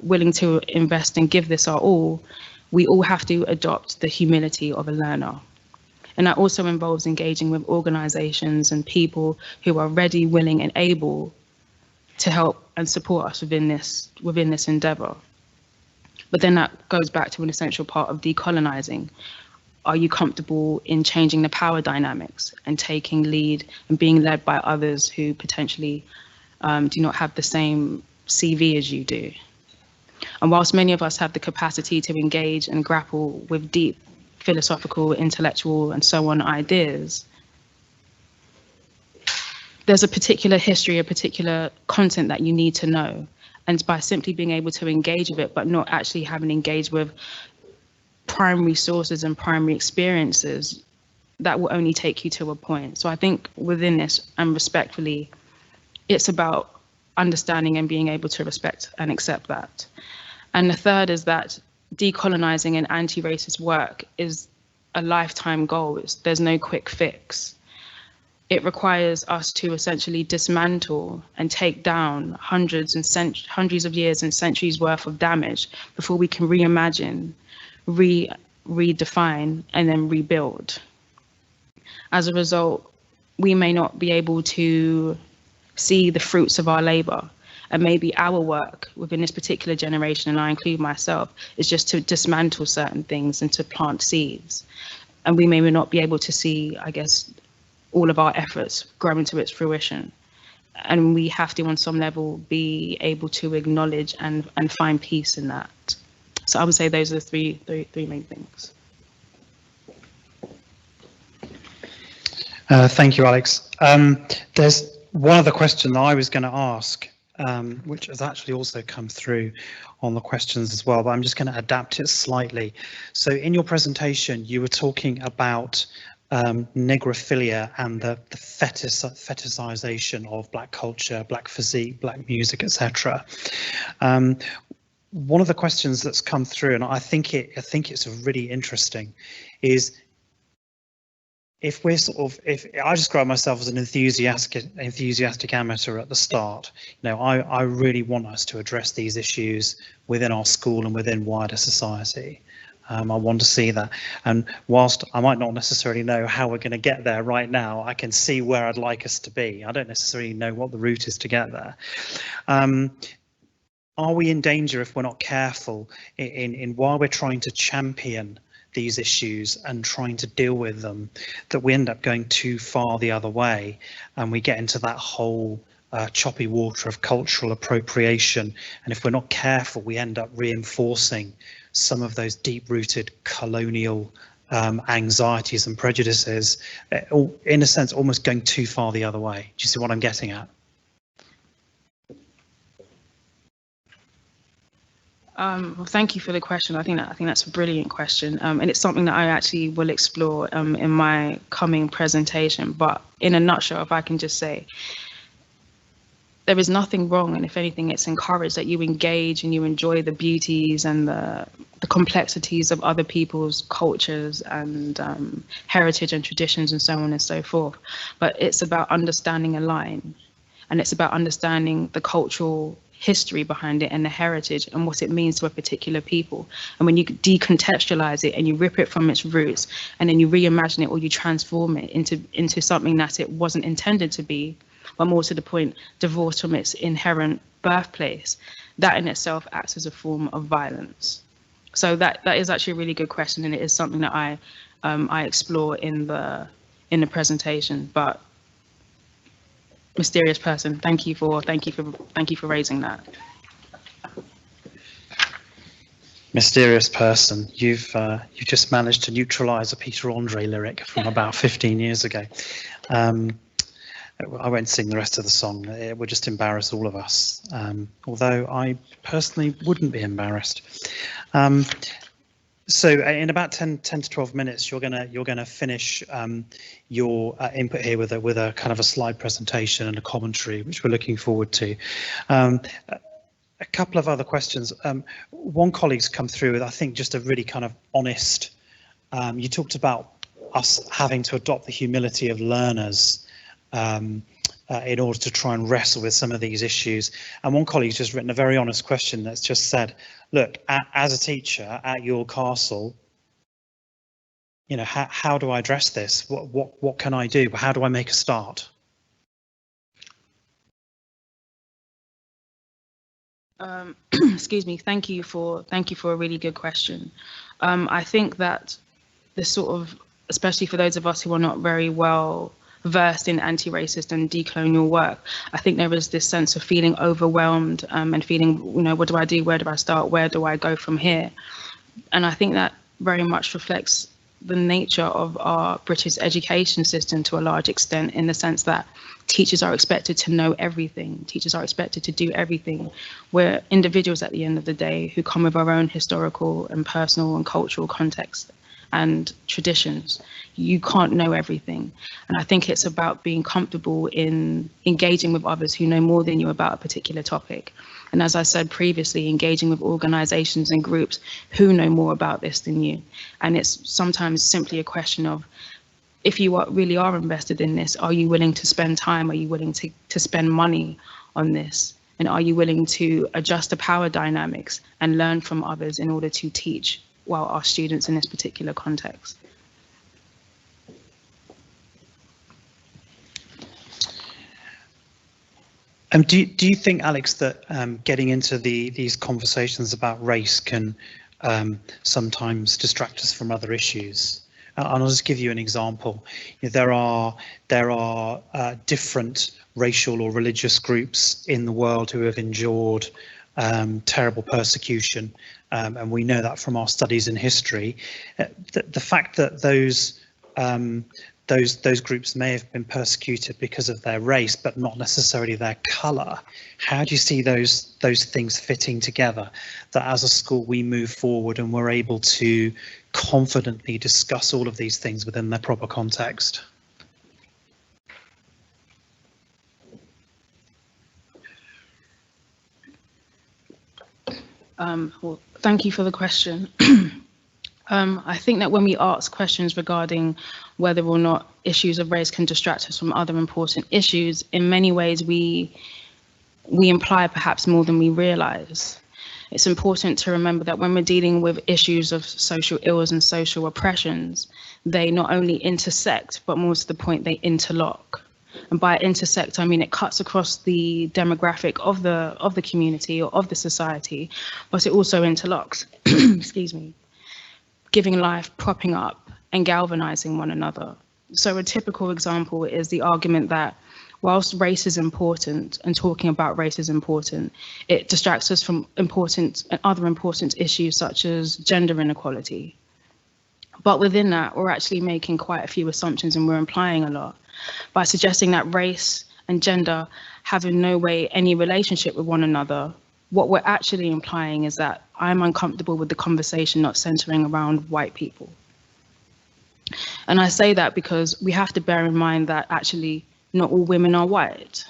willing to invest and give this our all, we all have to adopt the humility of a learner. And that also involves engaging with organizations and people who are ready, willing, and able to help and support us within this endeavor. But then that goes back to an essential part of decolonizing. Are you comfortable in changing the power dynamics and taking lead and being led by others who potentially do not have the same CV as you do? And whilst many of us have the capacity to engage and grapple with deep philosophical, intellectual, and so on ideas, there's a particular history, a particular content that you need to know. And by simply being able to engage with it, but not actually having engaged with primary sources and primary experiences, that will only take you to a point. So I think within this, and respectfully, it's about understanding and being able to respect and accept that. And the third is that decolonizing and anti-racist work is a lifetime goal. There's no quick fix. It requires us to essentially dismantle and take down hundreds of years and centuries worth of damage before we can reimagine, redefine, and then rebuild. As a result, we may not be able to see the fruits of our labor. And maybe our work within this particular generation, and I include myself, is just to dismantle certain things and to plant seeds. And we may not be able to see, I guess, all of our efforts grow into its fruition. And we have to, on some level, be able to acknowledge and find peace in that. So I would say those are the three main things. Thank you, Alex. There's one other question that I was going to ask, which has actually also come through on the questions as well, but I'm just going to adapt it slightly. So in your presentation, you were talking about negrophilia and the fetishization of Black culture, Black physique, Black music, etc. One of the questions that's come through, and I think it's really interesting, is if we're if I describe myself as an enthusiastic amateur at the start, I really want us to address these issues within our school and within wider society. I want to see that, and whilst I might not necessarily know how we're going to get there right now, I can see where I'd like us to be. I don't necessarily know what the route is to get there. Are we in danger if we're not careful in while we're trying to champion these issues and trying to deal with them, that we end up going too far the other way and we get into that whole choppy water of cultural appropriation? And if we're not careful, we end up reinforcing some of those deep-rooted colonial anxieties and prejudices, in a sense, almost going too far the other way. Do you see what I'm getting at? Well, thank you for the question. I think that's a brilliant question, and it's something that I actually will explore in my coming presentation. But in a nutshell, if I can just say, there is nothing wrong, and if anything, it's encouraged that you engage and you enjoy the beauties and the complexities of other people's cultures and heritage and traditions and so on and so forth. But it's about understanding a line, and it's about understanding the cultural history behind it and the heritage and what it means to a particular people. And when you decontextualize it and you rip it from its roots and then you reimagine it or you transform it into something that it wasn't intended to be, but more to the point, divorced from its inherent birthplace, that in itself acts as a form of violence. So that is actually a really good question, and it is something that I explore in the presentation. But mysterious person, thank you for raising that. Mysterious person, you've just managed to neutralize a Peter Andre lyric from about 15 years ago. I won't sing the rest of the song, it would just embarrass all of us, although I personally wouldn't be embarrassed. So in about 10 to 12 minutes, you're gonna finish your input here with a kind of a slide presentation and a commentary, which we're looking forward to. A couple of other questions. One colleague's come through with, I think, just a really kind of honest. You talked about us having to adopt the humility of learners in order to try and wrestle with some of these issues. And one colleague's just written a very honest question that's just said, look, as a teacher at Ewell Castle, how do I address this? What can I do? How do I make a start? Excuse me. Thank you for a really good question. I think that this sort of, especially for those of us who are not very well versed in anti-racist and decolonial work, I think there is this sense of feeling overwhelmed and feeling, what do I do? Where do I start? Where do I go from here? And I think that very much reflects the nature of our British education system to a large extent, in the sense that teachers are expected to know everything. Teachers are expected to do everything. We're individuals at the end of the day who come with our own historical and personal and cultural context and traditions. You can't know everything. And I think it's about being comfortable in engaging with others who know more than you about a particular topic. And as I said previously, engaging with organizations and groups who know more about this than you. And it's sometimes simply a question of, if you really are invested in this, are you willing to spend time? Are you willing to spend money on this? And are you willing to adjust the power dynamics and learn from others in order to teach our students in this particular context? Do you think, Alex, that getting into these conversations about race can sometimes distract us from other issues? And I'll just give you an example. There are different racial or religious groups in the world who have endured terrible persecution, and we know that from our studies in history. The fact that those groups may have been persecuted because of their race, but not necessarily their colour. How do you see those things fitting together? That as a school we move forward and we're able to confidently discuss all of these things within their proper context. Well, thank you for the question. I think that when we ask questions regarding whether or not issues of race can distract us from other important issues, in many ways we imply perhaps more than we realize. It's important to remember that when we're dealing with issues of social ills and social oppressions, they not only intersect, but more to the point, they interlock. And by intersect, I mean it cuts across the demographic of the community or of the society, but it also interlocks, excuse me, giving life, propping up, and galvanizing one another. So a typical example is the argument that whilst race is important and talking about race is important, it distracts us from other important issues such as gender inequality. But within that, we're actually making quite a few assumptions and we're implying a lot by suggesting that race and gender have in no way any relationship with one another. What we're actually implying is that I'm uncomfortable with the conversation not centering around white people. And I say that because we have to bear in mind that actually not all women are white.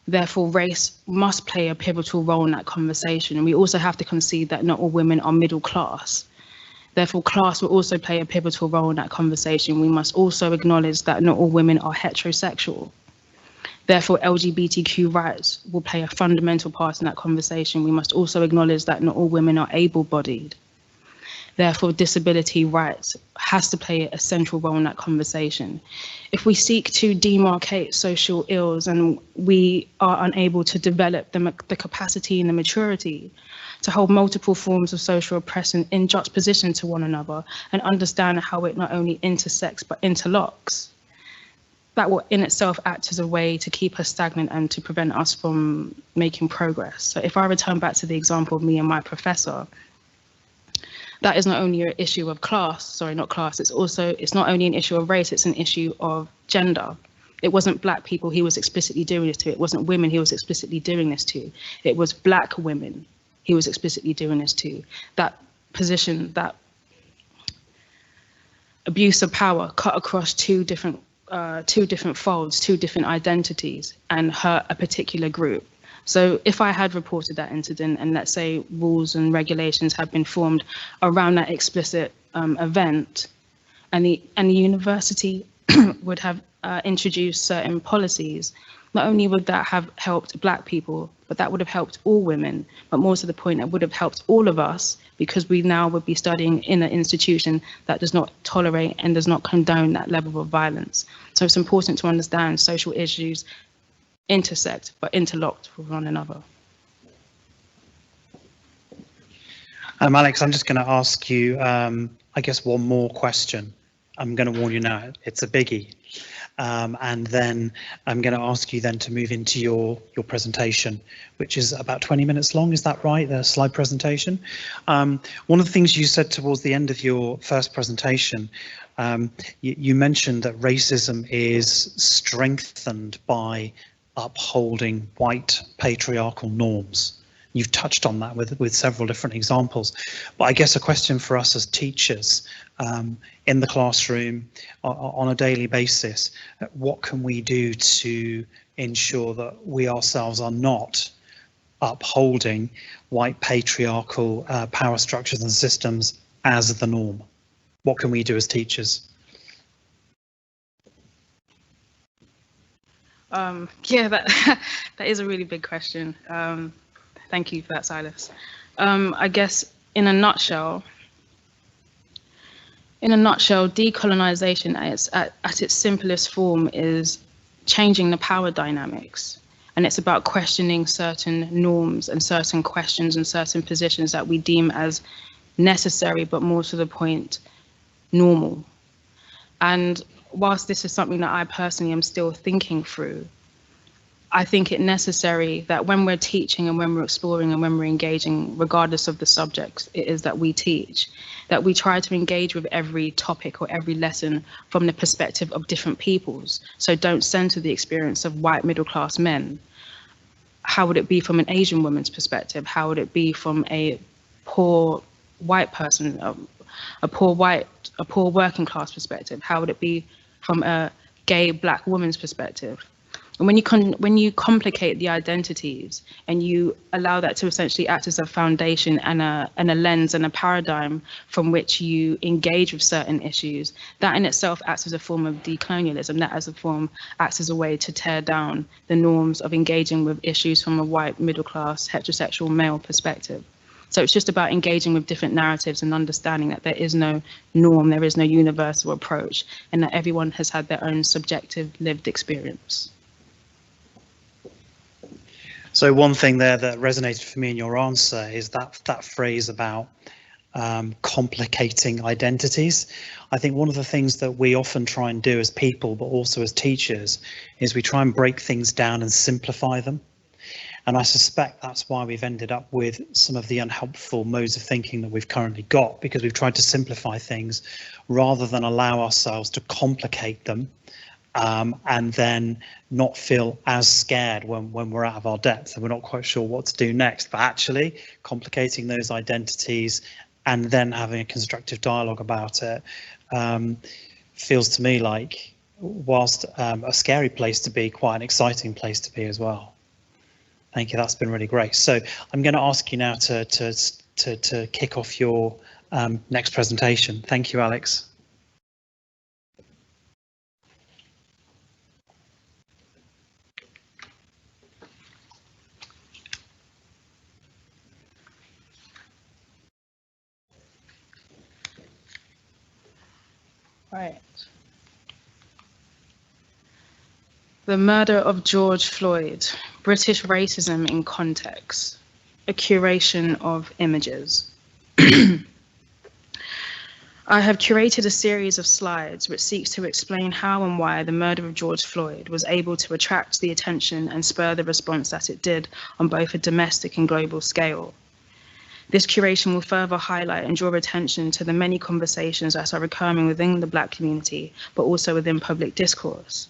Therefore, race must play a pivotal role in that conversation. And we also have to concede that not all women are middle class. Therefore, class will also play a pivotal role in that conversation. We must also acknowledge that not all women are heterosexual. Therefore, LGBTQ rights will play a fundamental part in that conversation. We must also acknowledge that not all women are able-bodied. Therefore, disability rights has to play a central role in that conversation. If we seek to demarcate social ills and we are unable to develop the capacity and the maturity to hold multiple forms of social oppression in juxtaposition to one another and understand how it not only intersects but interlocks, that will in itself act as a way to keep us stagnant and to prevent us from making progress. So if I return back to the example of me and my professor, that is not only an issue of it's not only an issue of race, it's an issue of gender. It wasn't black people he was explicitly doing this to, it wasn't women he was explicitly doing this to, it was black women he was explicitly doing this to. That position, that abuse of power cut across two different folds, two different identities, and hurt a particular group. So if I had reported that incident and let's say rules and regulations had been formed around that explicit event, and the university would have introduced certain policies, not only would that have helped black people, but that would have helped all women, but more to the point, it would have helped all of us because we now would be studying in an institution that does not tolerate and does not condone that level of violence. So it's important to understand social issues intersect but interlocked with one another. Alex, I'm just going to ask you, I guess, one more question. I'm going to warn you now, it's a biggie. And then I'm going to ask you then to move into your presentation, which is about 20 minutes long. Is that right? The slide presentation. One of the things you said towards the end of your first presentation, you mentioned that racism is strengthened by upholding white patriarchal norms. You've touched on that with several different examples, but I guess a question for us as teachers in the classroom on a daily basis, what can we do to ensure that we ourselves are not upholding white patriarchal power structures and systems as the norm? What can we do as teachers? Yeah, that is a really big question. Thank you for that, Silas. I guess in a nutshell, decolonization at its simplest form is changing the power dynamics And it's about questioning certain norms and certain questions and certain positions that we deem as necessary, but more to the point, normal. And whilst this is something that I personally am still thinking through, I think it necessary that when we're teaching and when we're exploring and when we're engaging, regardless of the subjects it is that we teach, that we try to engage with every topic or every lesson from the perspective of different peoples. So don't center the experience of white middle class men. How would it be from an Asian woman's perspective? How would it be from a poor white person, a poor working class perspective? How would it be from a gay black woman's perspective? And when you complicate the identities and you allow that to essentially act as a foundation and a lens and a paradigm from which you engage with certain issues, that in itself acts as a form of decolonialism. That as a form acts as a way to tear down the norms of engaging with issues from a white middle class heterosexual male perspective. So it's just about engaging with different narratives and understanding that there is no norm, there is no universal approach, and that everyone has had their own subjective lived experience. So one thing there that resonated for me in your answer is that phrase about complicating identities. I think one of the things that we often try and do as people, but also as teachers, is we try and break things down and simplify them. And I suspect that's why we've ended up with some of the unhelpful modes of thinking that we've currently got, because we've tried to simplify things rather than allow ourselves to complicate them. And then not feel as scared when we're out of our depth and we're not quite sure what to do next, but actually complicating those identities and then having a constructive dialogue about it feels to me like, whilst a scary place to be, quite an exciting place to be as well. Thank you, that's been really great. So I'm going to ask you now to kick off your next presentation. Thank you, Alex. Right. The murder of George Floyd, British racism in context, a curation of images. I have curated a series of slides which seeks to explain how and why the murder of George Floyd was able to attract the attention and spur the response that it did on both a domestic and global scale. This curation will further highlight and draw attention to the many conversations that are occurring within the Black community, but also within public discourse.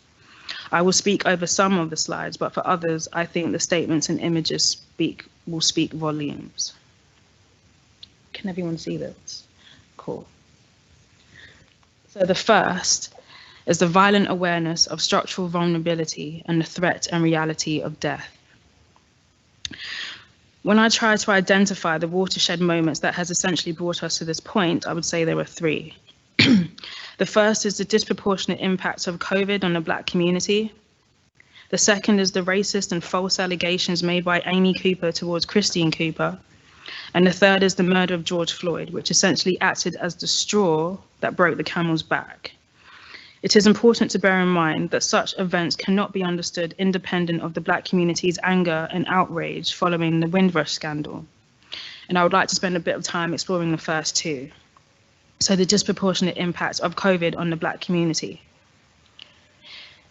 I will speak over some of the slides, but for others, I think the statements and images will speak volumes. Can everyone see this? Cool. So the first is the violent awareness of structural vulnerability and the threat and reality of death. When I try to identify the watershed moments that has essentially brought us to this point, I would say there were three. The first is the disproportionate impacts of COVID on the Black community. The second is the racist and false allegations made by Amy Cooper towards Christine Cooper. And the third is the murder of George Floyd, which essentially acted as the straw that broke the camel's back. It is important to bear in mind that such events cannot be understood independent of the Black community's anger and outrage following the Windrush scandal. And I would like to spend a bit of time exploring the first two. So the disproportionate impact of COVID on the Black community.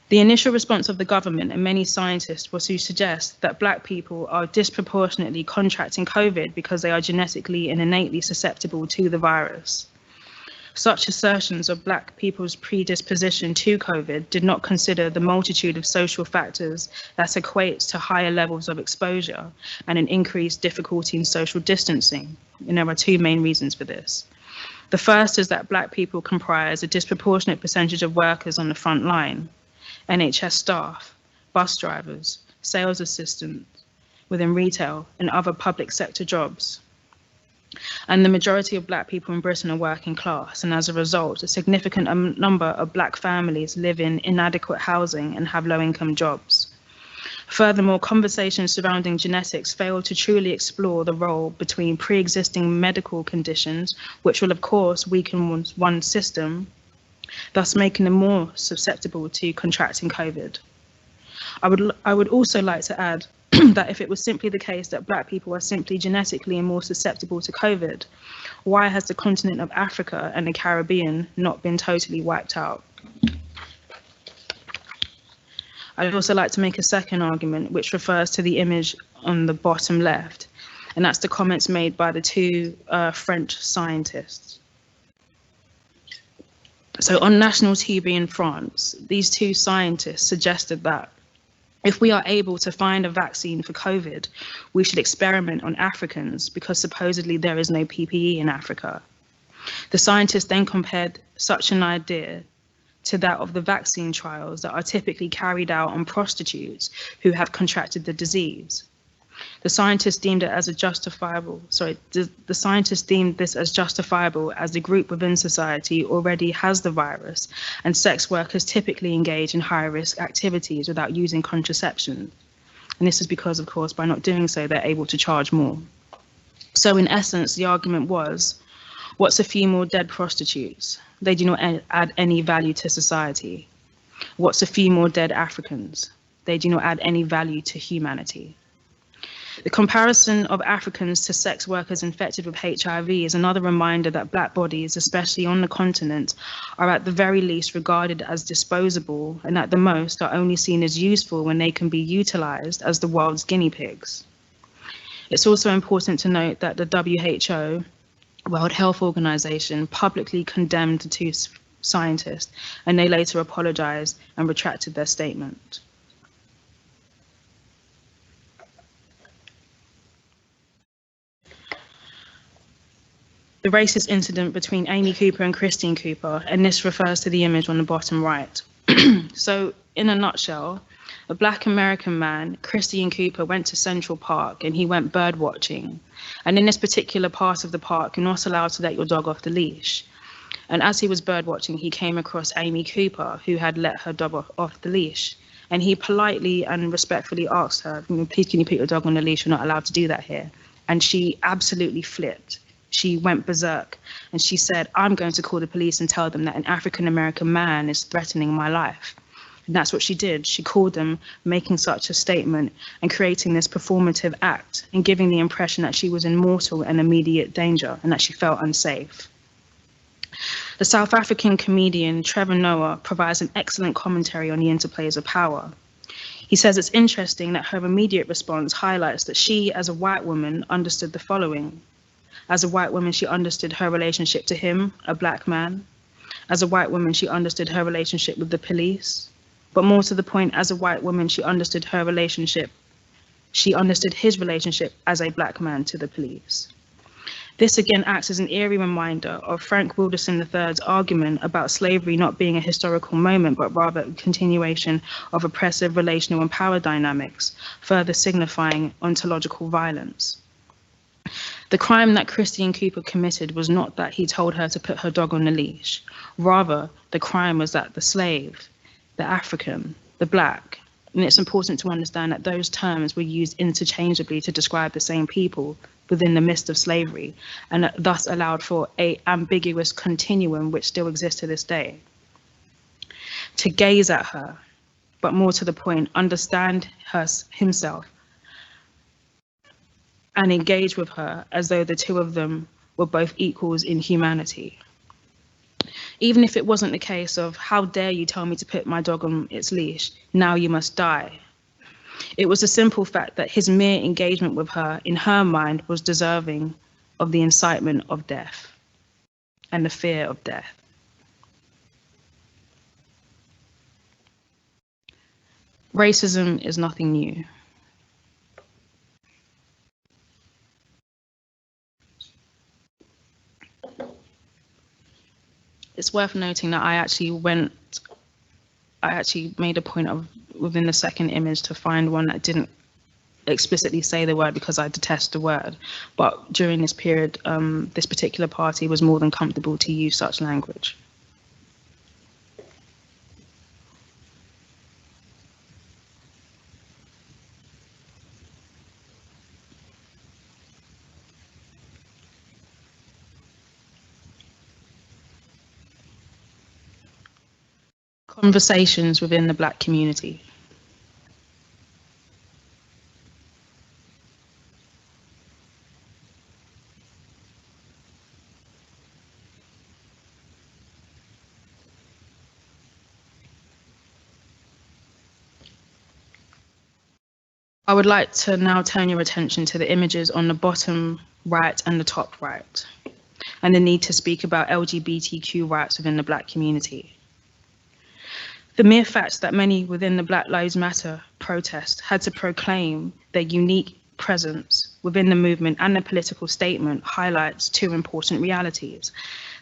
The initial response of the government and many scientists was to suggest that Black people are disproportionately contracting COVID because they are genetically and innately susceptible to the virus. Such assertions of Black people's predisposition to COVID did not consider the multitude of social factors that equates to higher levels of exposure and an increased difficulty in social distancing. And there are two main reasons for this. The first is that Black people comprise a disproportionate percentage of workers on the front line, NHS staff, bus drivers, sales assistants within retail and other public sector jobs. And the majority of Black people in Britain are working class, and as a result, a significant number of Black families live in inadequate housing and have low-income jobs. Furthermore, conversations surrounding genetics fail to truly explore the role between pre-existing medical conditions, which will of course weaken one's system, thus making them more susceptible to contracting COVID. I would also like to add that if it was simply the case that Black people are simply genetically more susceptible to COVID, why has the continent of Africa and the Caribbean not been totally wiped out? I'd also like to make a second argument, which refers to the image on the bottom left, and that's the comments made by the two French scientists. So on national TV in France, these two scientists suggested that if we are able to find a vaccine for COVID, we should experiment on Africans because supposedly there is no PPE in Africa. The scientists then compared such an idea to that of the vaccine trials that are typically carried out on prostitutes who have contracted the disease. The scientists deemed it as a justifiable, the scientists deemed this as justifiable as the group within society already has the virus, and sex workers typically engage in high-risk activities without using contraception. And this is because, of course, by not doing so, they're able to charge more. So in essence, the argument was, what's a few more dead prostitutes? They do not add any value to society. What's a few more dead Africans? They do not add any value to humanity. The comparison of Africans to sex workers infected with HIV is another reminder that Black bodies, especially on the continent, are at the very least regarded as disposable and at the most are only seen as useful when they can be utilized as the world's guinea pigs. It's also important to note that the WHO, World Health Organization, publicly condemned the two scientists, and they later apologized and retracted their statement. The racist incident between Amy Cooper and Christine Cooper, and this refers to the image on the bottom right. So in a nutshell, a Black American man, Christine Cooper, went to Central Park and he went bird watching. And in this particular part of the park, you're not allowed to let your dog off the leash. And as he was bird watching, he came across Amy Cooper, who had let her dog off the leash. And he politely and respectfully asked her, please can you put your dog on the leash? You're not allowed to do that here. And she absolutely flipped. She went berserk and she said, I'm going to call the police and tell them that an African-American man is threatening my life. And that's what she did. She called them, making such a statement and creating this performative act and giving the impression that she was in mortal and immediate danger and that she felt unsafe. The South African comedian Trevor Noah provides an excellent commentary on the interplays of power. He says it's interesting that her immediate response highlights that she, as a white woman, understood the following. As a white woman, she understood her relationship to him, a Black man. As a white woman, she understood her relationship with the police. But more to the point, as a white woman, she understood his relationship as a Black man to the police. This again acts as an eerie reminder of Frank Wilderson III's argument about slavery not being a historical moment, but rather a continuation of oppressive relational and power dynamics, further signifying ontological violence. The crime that Christine Cooper committed was not that he told her to put her dog on the leash. Rather, the crime was that the slave, the African, the Black, and it's important to understand that those terms were used interchangeably to describe the same people within the midst of slavery, and thus allowed for an ambiguous continuum which still exists to this day. To gaze at her, but more to the point, understand himself, and engage with her as though the two of them were both equals in humanity. Even if it wasn't the case of, how dare you tell me to put my dog on its leash, now you must die. It was the simple fact that his mere engagement with her, in her mind, was deserving of the incitement of death and the fear of death. Racism is nothing new. It's worth noting that I actually made a point of, within the second image, to find one that didn't explicitly say the word because I detest the word. But during this period, this particular party was more than comfortable to use such language. Conversations within the Black community. I would like to now turn your attention to the images on the bottom right and the top right, and the need to speak about LGBTQ rights within the Black community. The mere fact that many within the Black Lives Matter protest had to proclaim their unique presence within the movement and the political statement highlights two important realities.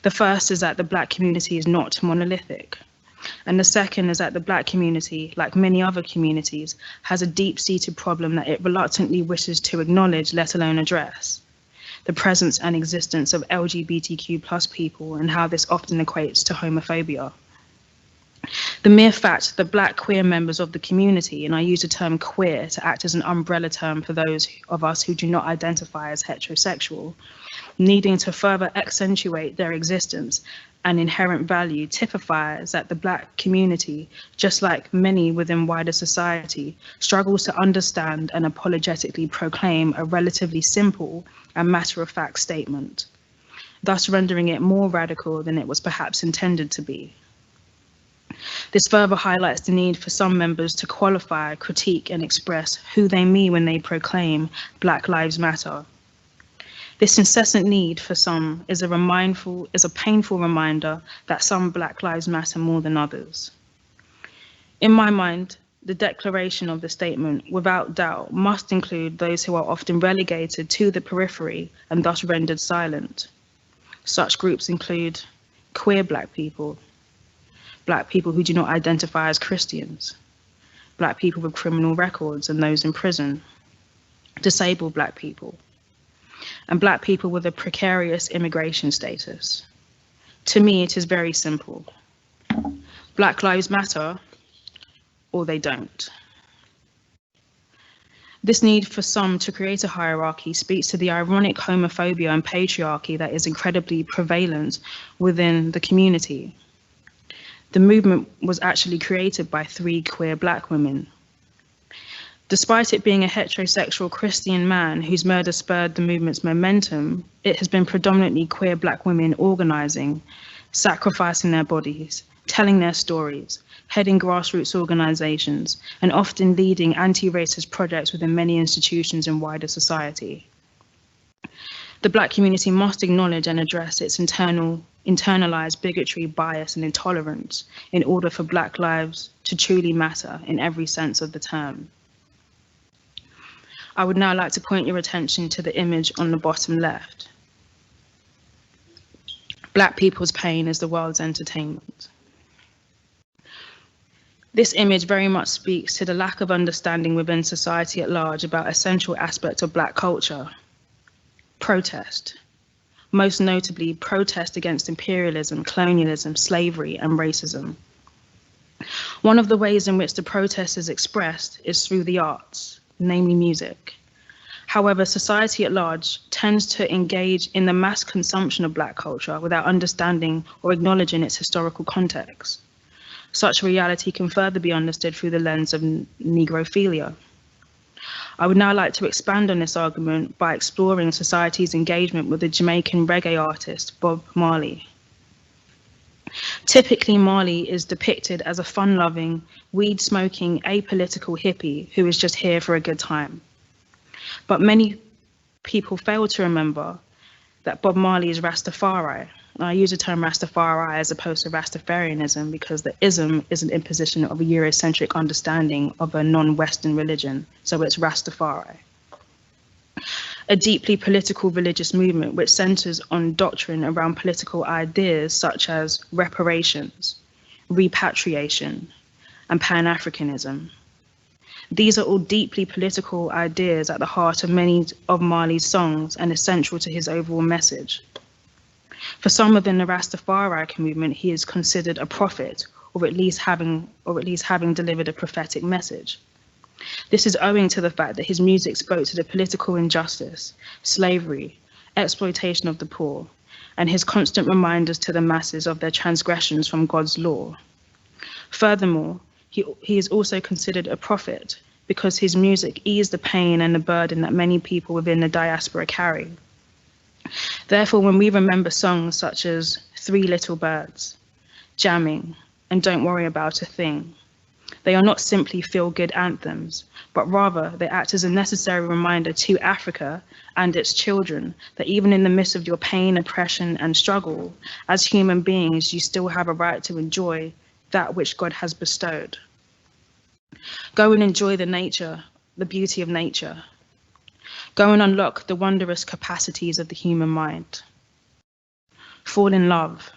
The first is that the Black community is not monolithic. And the second is that the Black community, like many other communities, has a deep-seated problem that it reluctantly wishes to acknowledge, let alone address. The presence and existence of LGBTQ+ people and how this often equates to homophobia. The mere fact that Black queer members of the community, and I use the term queer to act as an umbrella term for those of us who do not identify as heterosexual, needing to further accentuate their existence and inherent value typifies that the Black community, just like many within wider society, struggles to understand and apologetically proclaim a relatively simple and matter-of-fact statement, thus rendering it more radical than it was perhaps intended to be. This further highlights the need for some members to qualify, critique, and express who they mean when they proclaim Black Lives Matter. This incessant need for some is a painful reminder that some Black Lives Matter more than others. In my mind, the declaration of the statement, without doubt, must include those who are often relegated to the periphery and thus rendered silent. Such groups include queer Black people who do not identify as Christians, Black people with criminal records and those in prison, disabled Black people, and Black people with a precarious immigration status. To me, it is very simple. Black lives matter, or they don't. This need for some to create a hierarchy speaks to the ironic homophobia and patriarchy that is incredibly prevalent within the community. The movement was actually created by 3 queer Black women. Despite it being a heterosexual Christian man whose murder spurred the movement's momentum, it has been predominantly queer Black women organizing, sacrificing their bodies, telling their stories, heading grassroots organizations, and often leading anti-racist projects within many institutions in wider society. The Black community must acknowledge and address its internalized bigotry, bias, and intolerance in order for Black lives to truly matter in every sense of the term. I would now like to point your attention to the image on the bottom left. Black people's pain is the world's entertainment. This image very much speaks to the lack of understanding within society at large about essential aspects of Black culture. Protest, most notably protest against imperialism, colonialism, slavery, and racism. One of the ways in which the protest is expressed is through the arts, namely music. However, society at large tends to engage in the mass consumption of Black culture without understanding or acknowledging its historical context. Such reality can further be understood through the lens of negrophilia. I would now like to expand on this argument by exploring society's engagement with the Jamaican reggae artist Bob Marley. Typically, Marley is depicted as a fun-loving, weed-smoking, apolitical hippie who is just here for a good time. But many people fail to remember that Bob Marley is Rastafari. I use the term Rastafari as opposed to Rastafarianism because the ism is an imposition of a Eurocentric understanding of a non-Western religion, so it's Rastafari. A deeply political religious movement which centers on doctrine around political ideas such as reparations, repatriation, and Pan-Africanism. These are all deeply political ideas at the heart of many of Marley's songs and essential to his overall message. For some within the Rastafari movement, he is considered a prophet, or at least having delivered a prophetic message. This is owing to the fact that his music spoke to the political injustice, slavery, exploitation of the poor, and his constant reminders to the masses of their transgressions from God's law. Furthermore, he is also considered a prophet because his music eased the pain and the burden that many people within the diaspora carry. Therefore, when we remember songs such as 3 Little Birds, Jamming, and Don't Worry About a Thing, They are not simply feel-good anthems, but rather they act as a necessary reminder to Africa and its children that even in the midst of your pain, oppression, and struggle, as human beings, you still have a right to enjoy that which God has bestowed. Go and enjoy the beauty of nature. Go and unlock the wondrous capacities of the human mind. Fall in love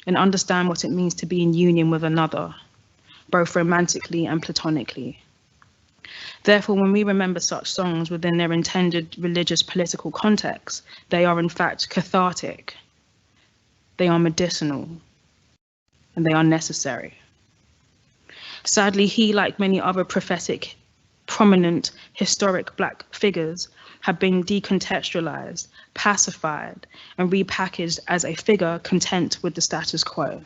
and understand what it means to be in union with another, both romantically and platonically. Therefore, when we remember such songs within their intended religious political context, they are in fact cathartic, they are medicinal, and they are necessary. Sadly, he, like many other prophetic, prominent, historic Black figures, have been decontextualized, pacified, and repackaged as a figure content with the status quo.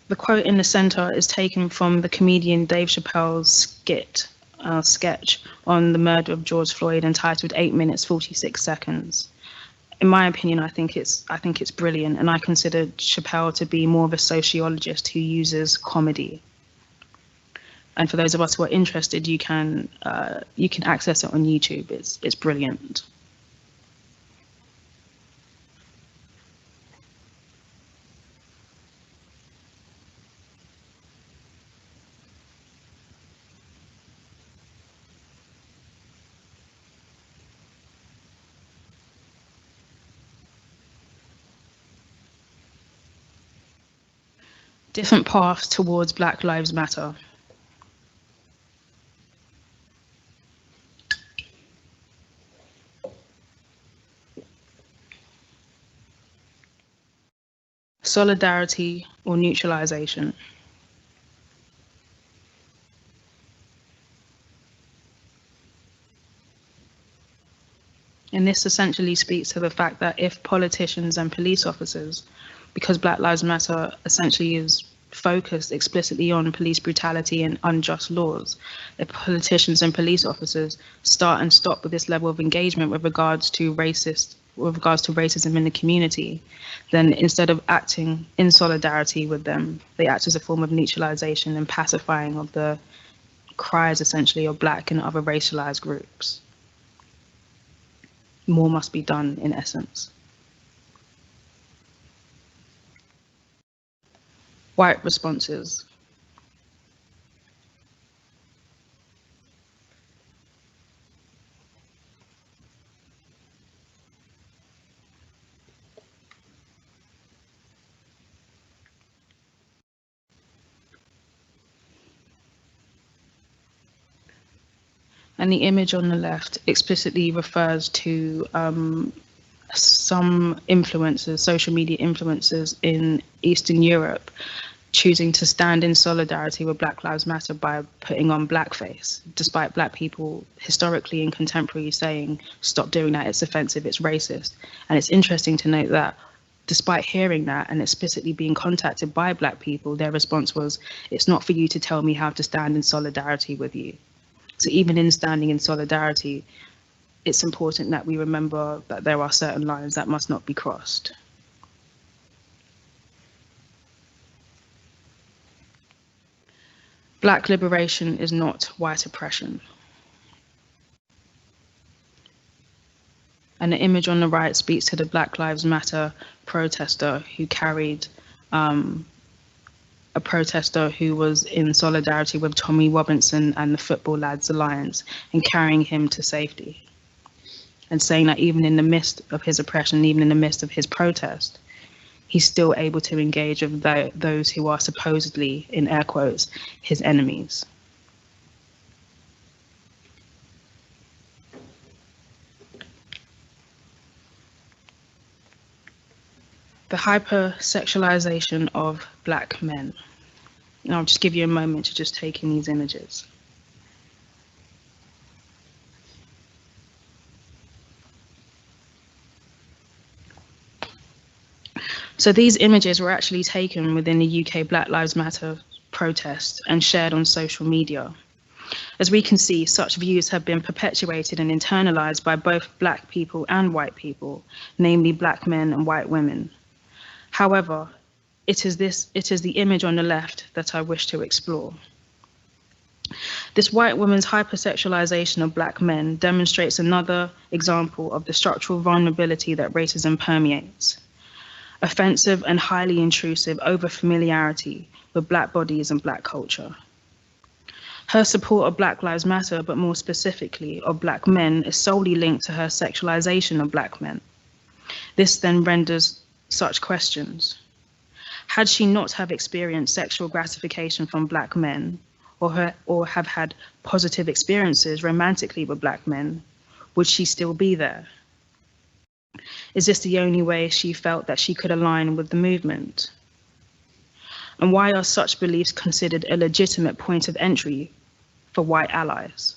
The quote in the center is taken from the comedian Dave Chappelle's sketch on the murder of George Floyd, entitled 8 minutes 46 seconds. In my opinion, I think it's brilliant, and I consider Chappelle to be more of a sociologist who uses comedy. And for those of us who are interested, you can access it on YouTube. It's brilliant. Different paths towards Black Lives Matter. Solidarity or neutralization. And this essentially speaks to the fact that if politicians and police officers, because Black Lives Matter essentially is focused explicitly on police brutality and unjust laws, if politicians and police officers start and stop with this level of engagement with regards to racism in the community, then instead of acting in solidarity with them, they act as a form of neutralization and pacifying of the cries essentially of Black and other racialized groups. More must be done, in essence. White responses. And the image on the left explicitly refers to some influencers, social media influencers in Eastern Europe, choosing to stand in solidarity with Black Lives Matter by putting on blackface, despite Black people historically and contemporary saying, stop doing that, it's offensive, it's racist. And it's interesting to note that despite hearing that and explicitly being contacted by Black people, their response was, it's not for you to tell me how to stand in solidarity with you. So even in standing in solidarity, it's important that we remember that there are certain lines that must not be crossed. Black liberation is not white oppression. And the image on the right speaks to the Black Lives Matter protester who carried a protester who was in solidarity with Tommy Robinson and the Football Lads Alliance and carrying him to safety. And saying that even in the midst of his oppression, even in the midst of his protest, he's still able to engage with those who are supposedly, in air quotes, his enemies. The hypersexualization of Black men. And I'll just give you a moment to just take in these images. So these images were actually taken within the UK Black Lives Matter protest and shared on social media. As we can see, such views have been perpetuated and internalized by both Black people and white people, namely Black men and white women. However, it is the image on the left that I wish to explore. This white woman's hypersexualization of Black men demonstrates another example of the structural vulnerability that racism permeates. Offensive and highly intrusive over-familiarity with Black bodies and Black culture. Her support of Black Lives Matter, but more specifically of Black men, is solely linked to her sexualization of Black men. This then renders such questions. Had she not have experienced sexual gratification from Black men, or have had positive experiences romantically with Black men, would she still be there? Is this the only way she felt that she could align with the movement? And why are such beliefs considered a legitimate point of entry for white allies?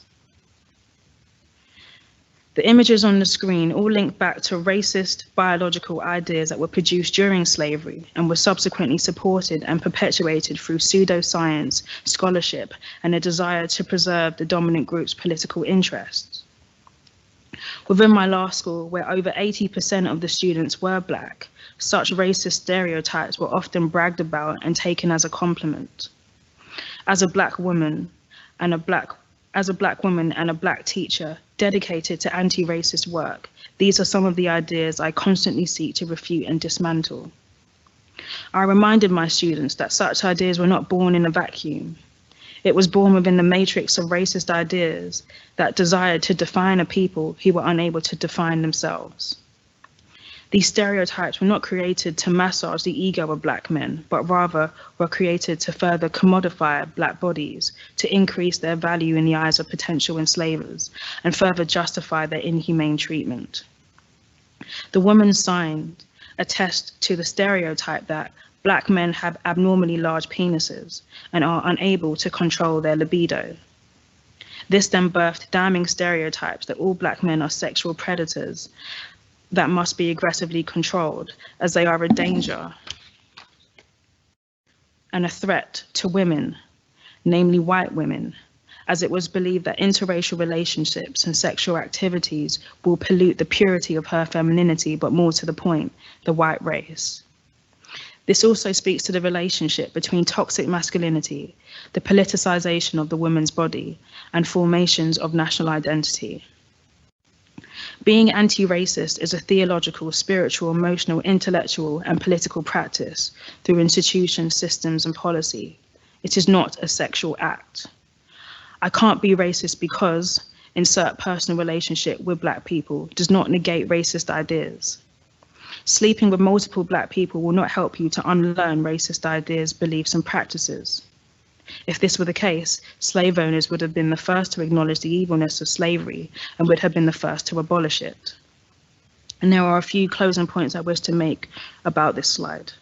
The images on the screen all link back to racist biological ideas that were produced during slavery and were subsequently supported and perpetuated through pseudoscience, scholarship, and a desire to preserve the dominant group's political interests. Within my law school, where over 80% of the students were Black, such racist stereotypes were often bragged about and taken as a compliment. As a Black woman and a Black teacher dedicated to anti-racist work, these are some of the ideas I constantly seek to refute and dismantle. I reminded my students that such ideas were not born in a vacuum. It was born within the matrix of racist ideas that desired to define a people who were unable to define themselves. These stereotypes were not created to massage the ego of Black men, but rather were created to further commodify Black bodies, to increase their value in the eyes of potential enslavers, and further justify their inhumane treatment. The woman signed attest to the stereotype that Black men have abnormally large penises and are unable to control their libido. This then birthed damning stereotypes that all Black men are sexual predators that must be aggressively controlled, as they are a danger and a threat to women, namely white women, as it was believed that interracial relationships and sexual activities will pollute the purity of her femininity, but more to the point, the white race. This also speaks to the relationship between toxic masculinity, the politicization of the woman's body, and formations of national identity. Being anti-racist is a theological, spiritual, emotional, intellectual, and political practice through institutions, systems, and policy. It is not a sexual act. I can't be racist because insert personal relationship with Black people does not negate racist ideas. Sleeping with multiple Black people will not help you to unlearn racist ideas, beliefs, and practices. If this were the case, slave owners would have been the first to acknowledge the evilness of slavery and would have been the first to abolish it. And there are a few closing points I wish to make about this slide.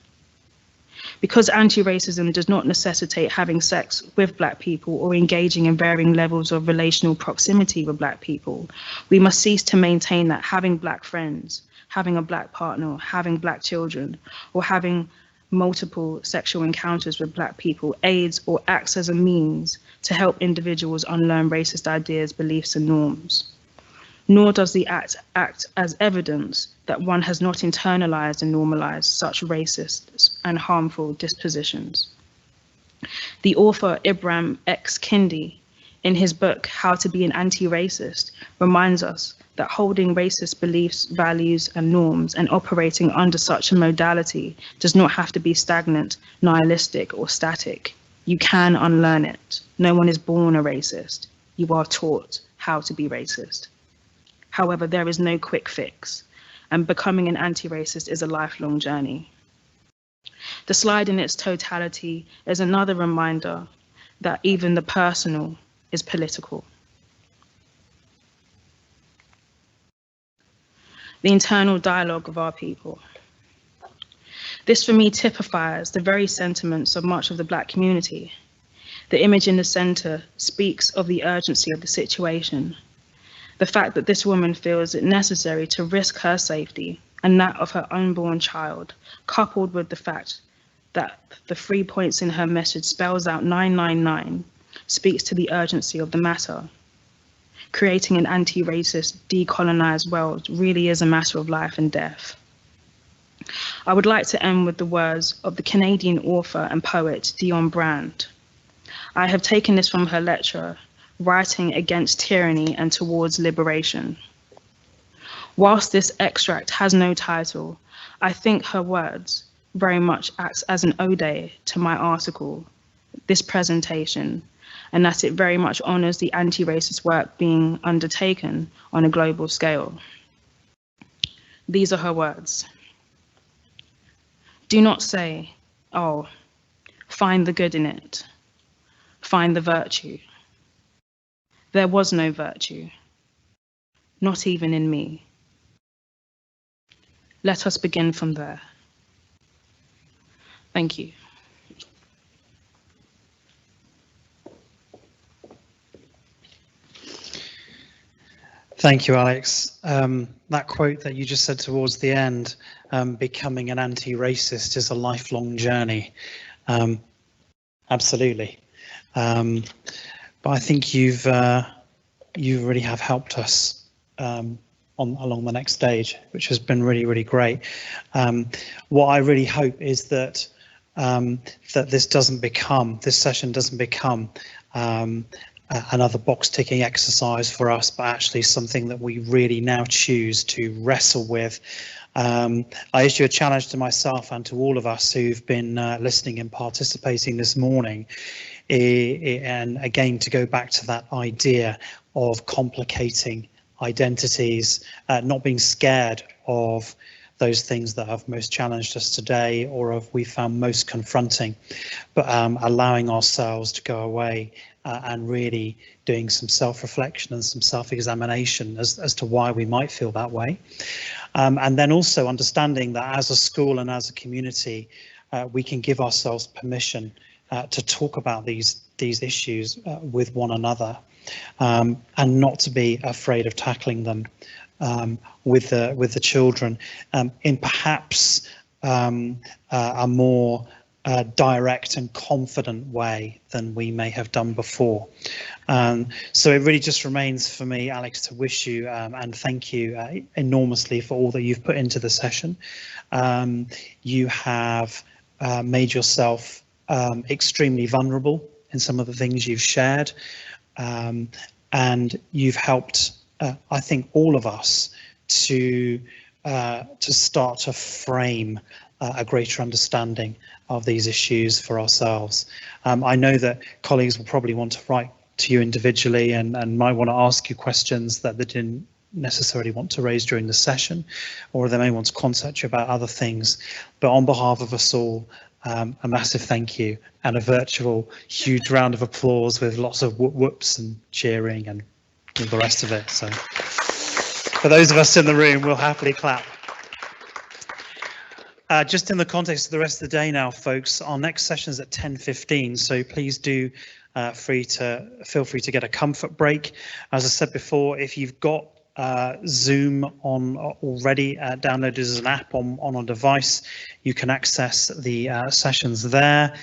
Because anti-racism does not necessitate having sex with Black people or engaging in varying levels of relational proximity with Black people, we must cease to maintain that having Black friends, having a Black partner, having Black children, or having multiple sexual encounters with Black people aids or acts as a means to help individuals unlearn racist ideas, beliefs, and norms. Nor does the act as evidence that one has not internalized and normalized such racist and harmful dispositions. The author Ibram X. Kendi, in his book, How to Be an Anti-Racist, reminds us that holding racist beliefs, values, and norms and operating under such a modality does not have to be stagnant, nihilistic, or static. You can unlearn it. No one is born a racist. You are taught how to be racist. However, there is no quick fix, and becoming an anti-racist is a lifelong journey. The slide in its totality is another reminder that even the personal is political. The internal dialogue of our people. This for me typifies the very sentiments of much of the Black community. The image in the center speaks of the urgency of the situation. The fact that this woman feels it necessary to risk her safety and that of her unborn child, coupled with the fact that the 3 points in her message spells out 999, speaks to the urgency of the matter. Creating an anti-racist, decolonized world really is a matter of life and death. I would like to end with the words of the Canadian author and poet Dionne Brand. I have taken this from her lecture, Writing Against Tyranny and Towards Liberation. Whilst this extract has no title, I think her words very much acts as an ode to my article, this presentation, and that it very much honors the anti-racist work being undertaken on a global scale. These are her words. Do not say, oh, find the good in it, find the virtue. There was no virtue, not even in me. Let us begin from there. Thank you. Thank you, Alex. That quote that you just said towards the end, becoming an anti-racist is a lifelong journey. Absolutely. But I think you really have helped us along the next stage, which has been really, really great. What I really hope is that this session doesn't become another box ticking exercise for us, but actually something that we really now choose to wrestle with. I issue a challenge to myself and to all of us who've been listening and participating this morning, and again to go back to that idea of complicating identities, not being scared of those things that have most challenged us today or have we found most confronting, but allowing ourselves to go away and really doing some self-reflection and some self-examination as to why we might feel that way. And then also understanding that as a school and as a community, we can give ourselves permission to talk about these issues with one another, and not to be afraid of tackling them with the children in perhaps a more direct and confident way than we may have done before. So it really just remains for me, Alex, to wish you and thank you enormously for all that you've put into the session. You have made yourself extremely vulnerable in some of the things you've shared, and you've helped, I think, all of us to start to frame a greater understanding of these issues for ourselves. I know that colleagues will probably want to write to you individually and might want to ask you questions that they didn't necessarily want to raise during the session, or they may want to contact you about other things. But on behalf of us all, a massive thank you and a virtual huge round of applause with lots of whoops and cheering and all the rest of it. So for those of us in the room, we'll happily clap. Just in the context of the rest of the day now, folks, our next session is at 10:15, so please do feel free to get a comfort break. As I said before, if you've got Zoom on already downloaded as an app on a device, you can access the sessions there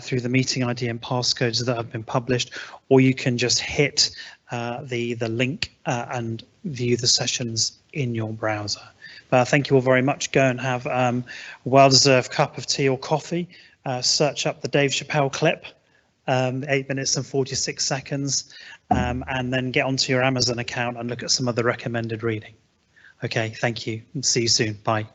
through the meeting ID and passcodes that have been published, or you can just hit the link and view the sessions in your browser. Thank you all very much. Go and have a well-deserved cup of tea or coffee. Search up the Dave Chappelle clip, 8 minutes and 46 seconds, and then get onto your Amazon account and look at some of the recommended reading. Okay, thank you and see you soon. Bye.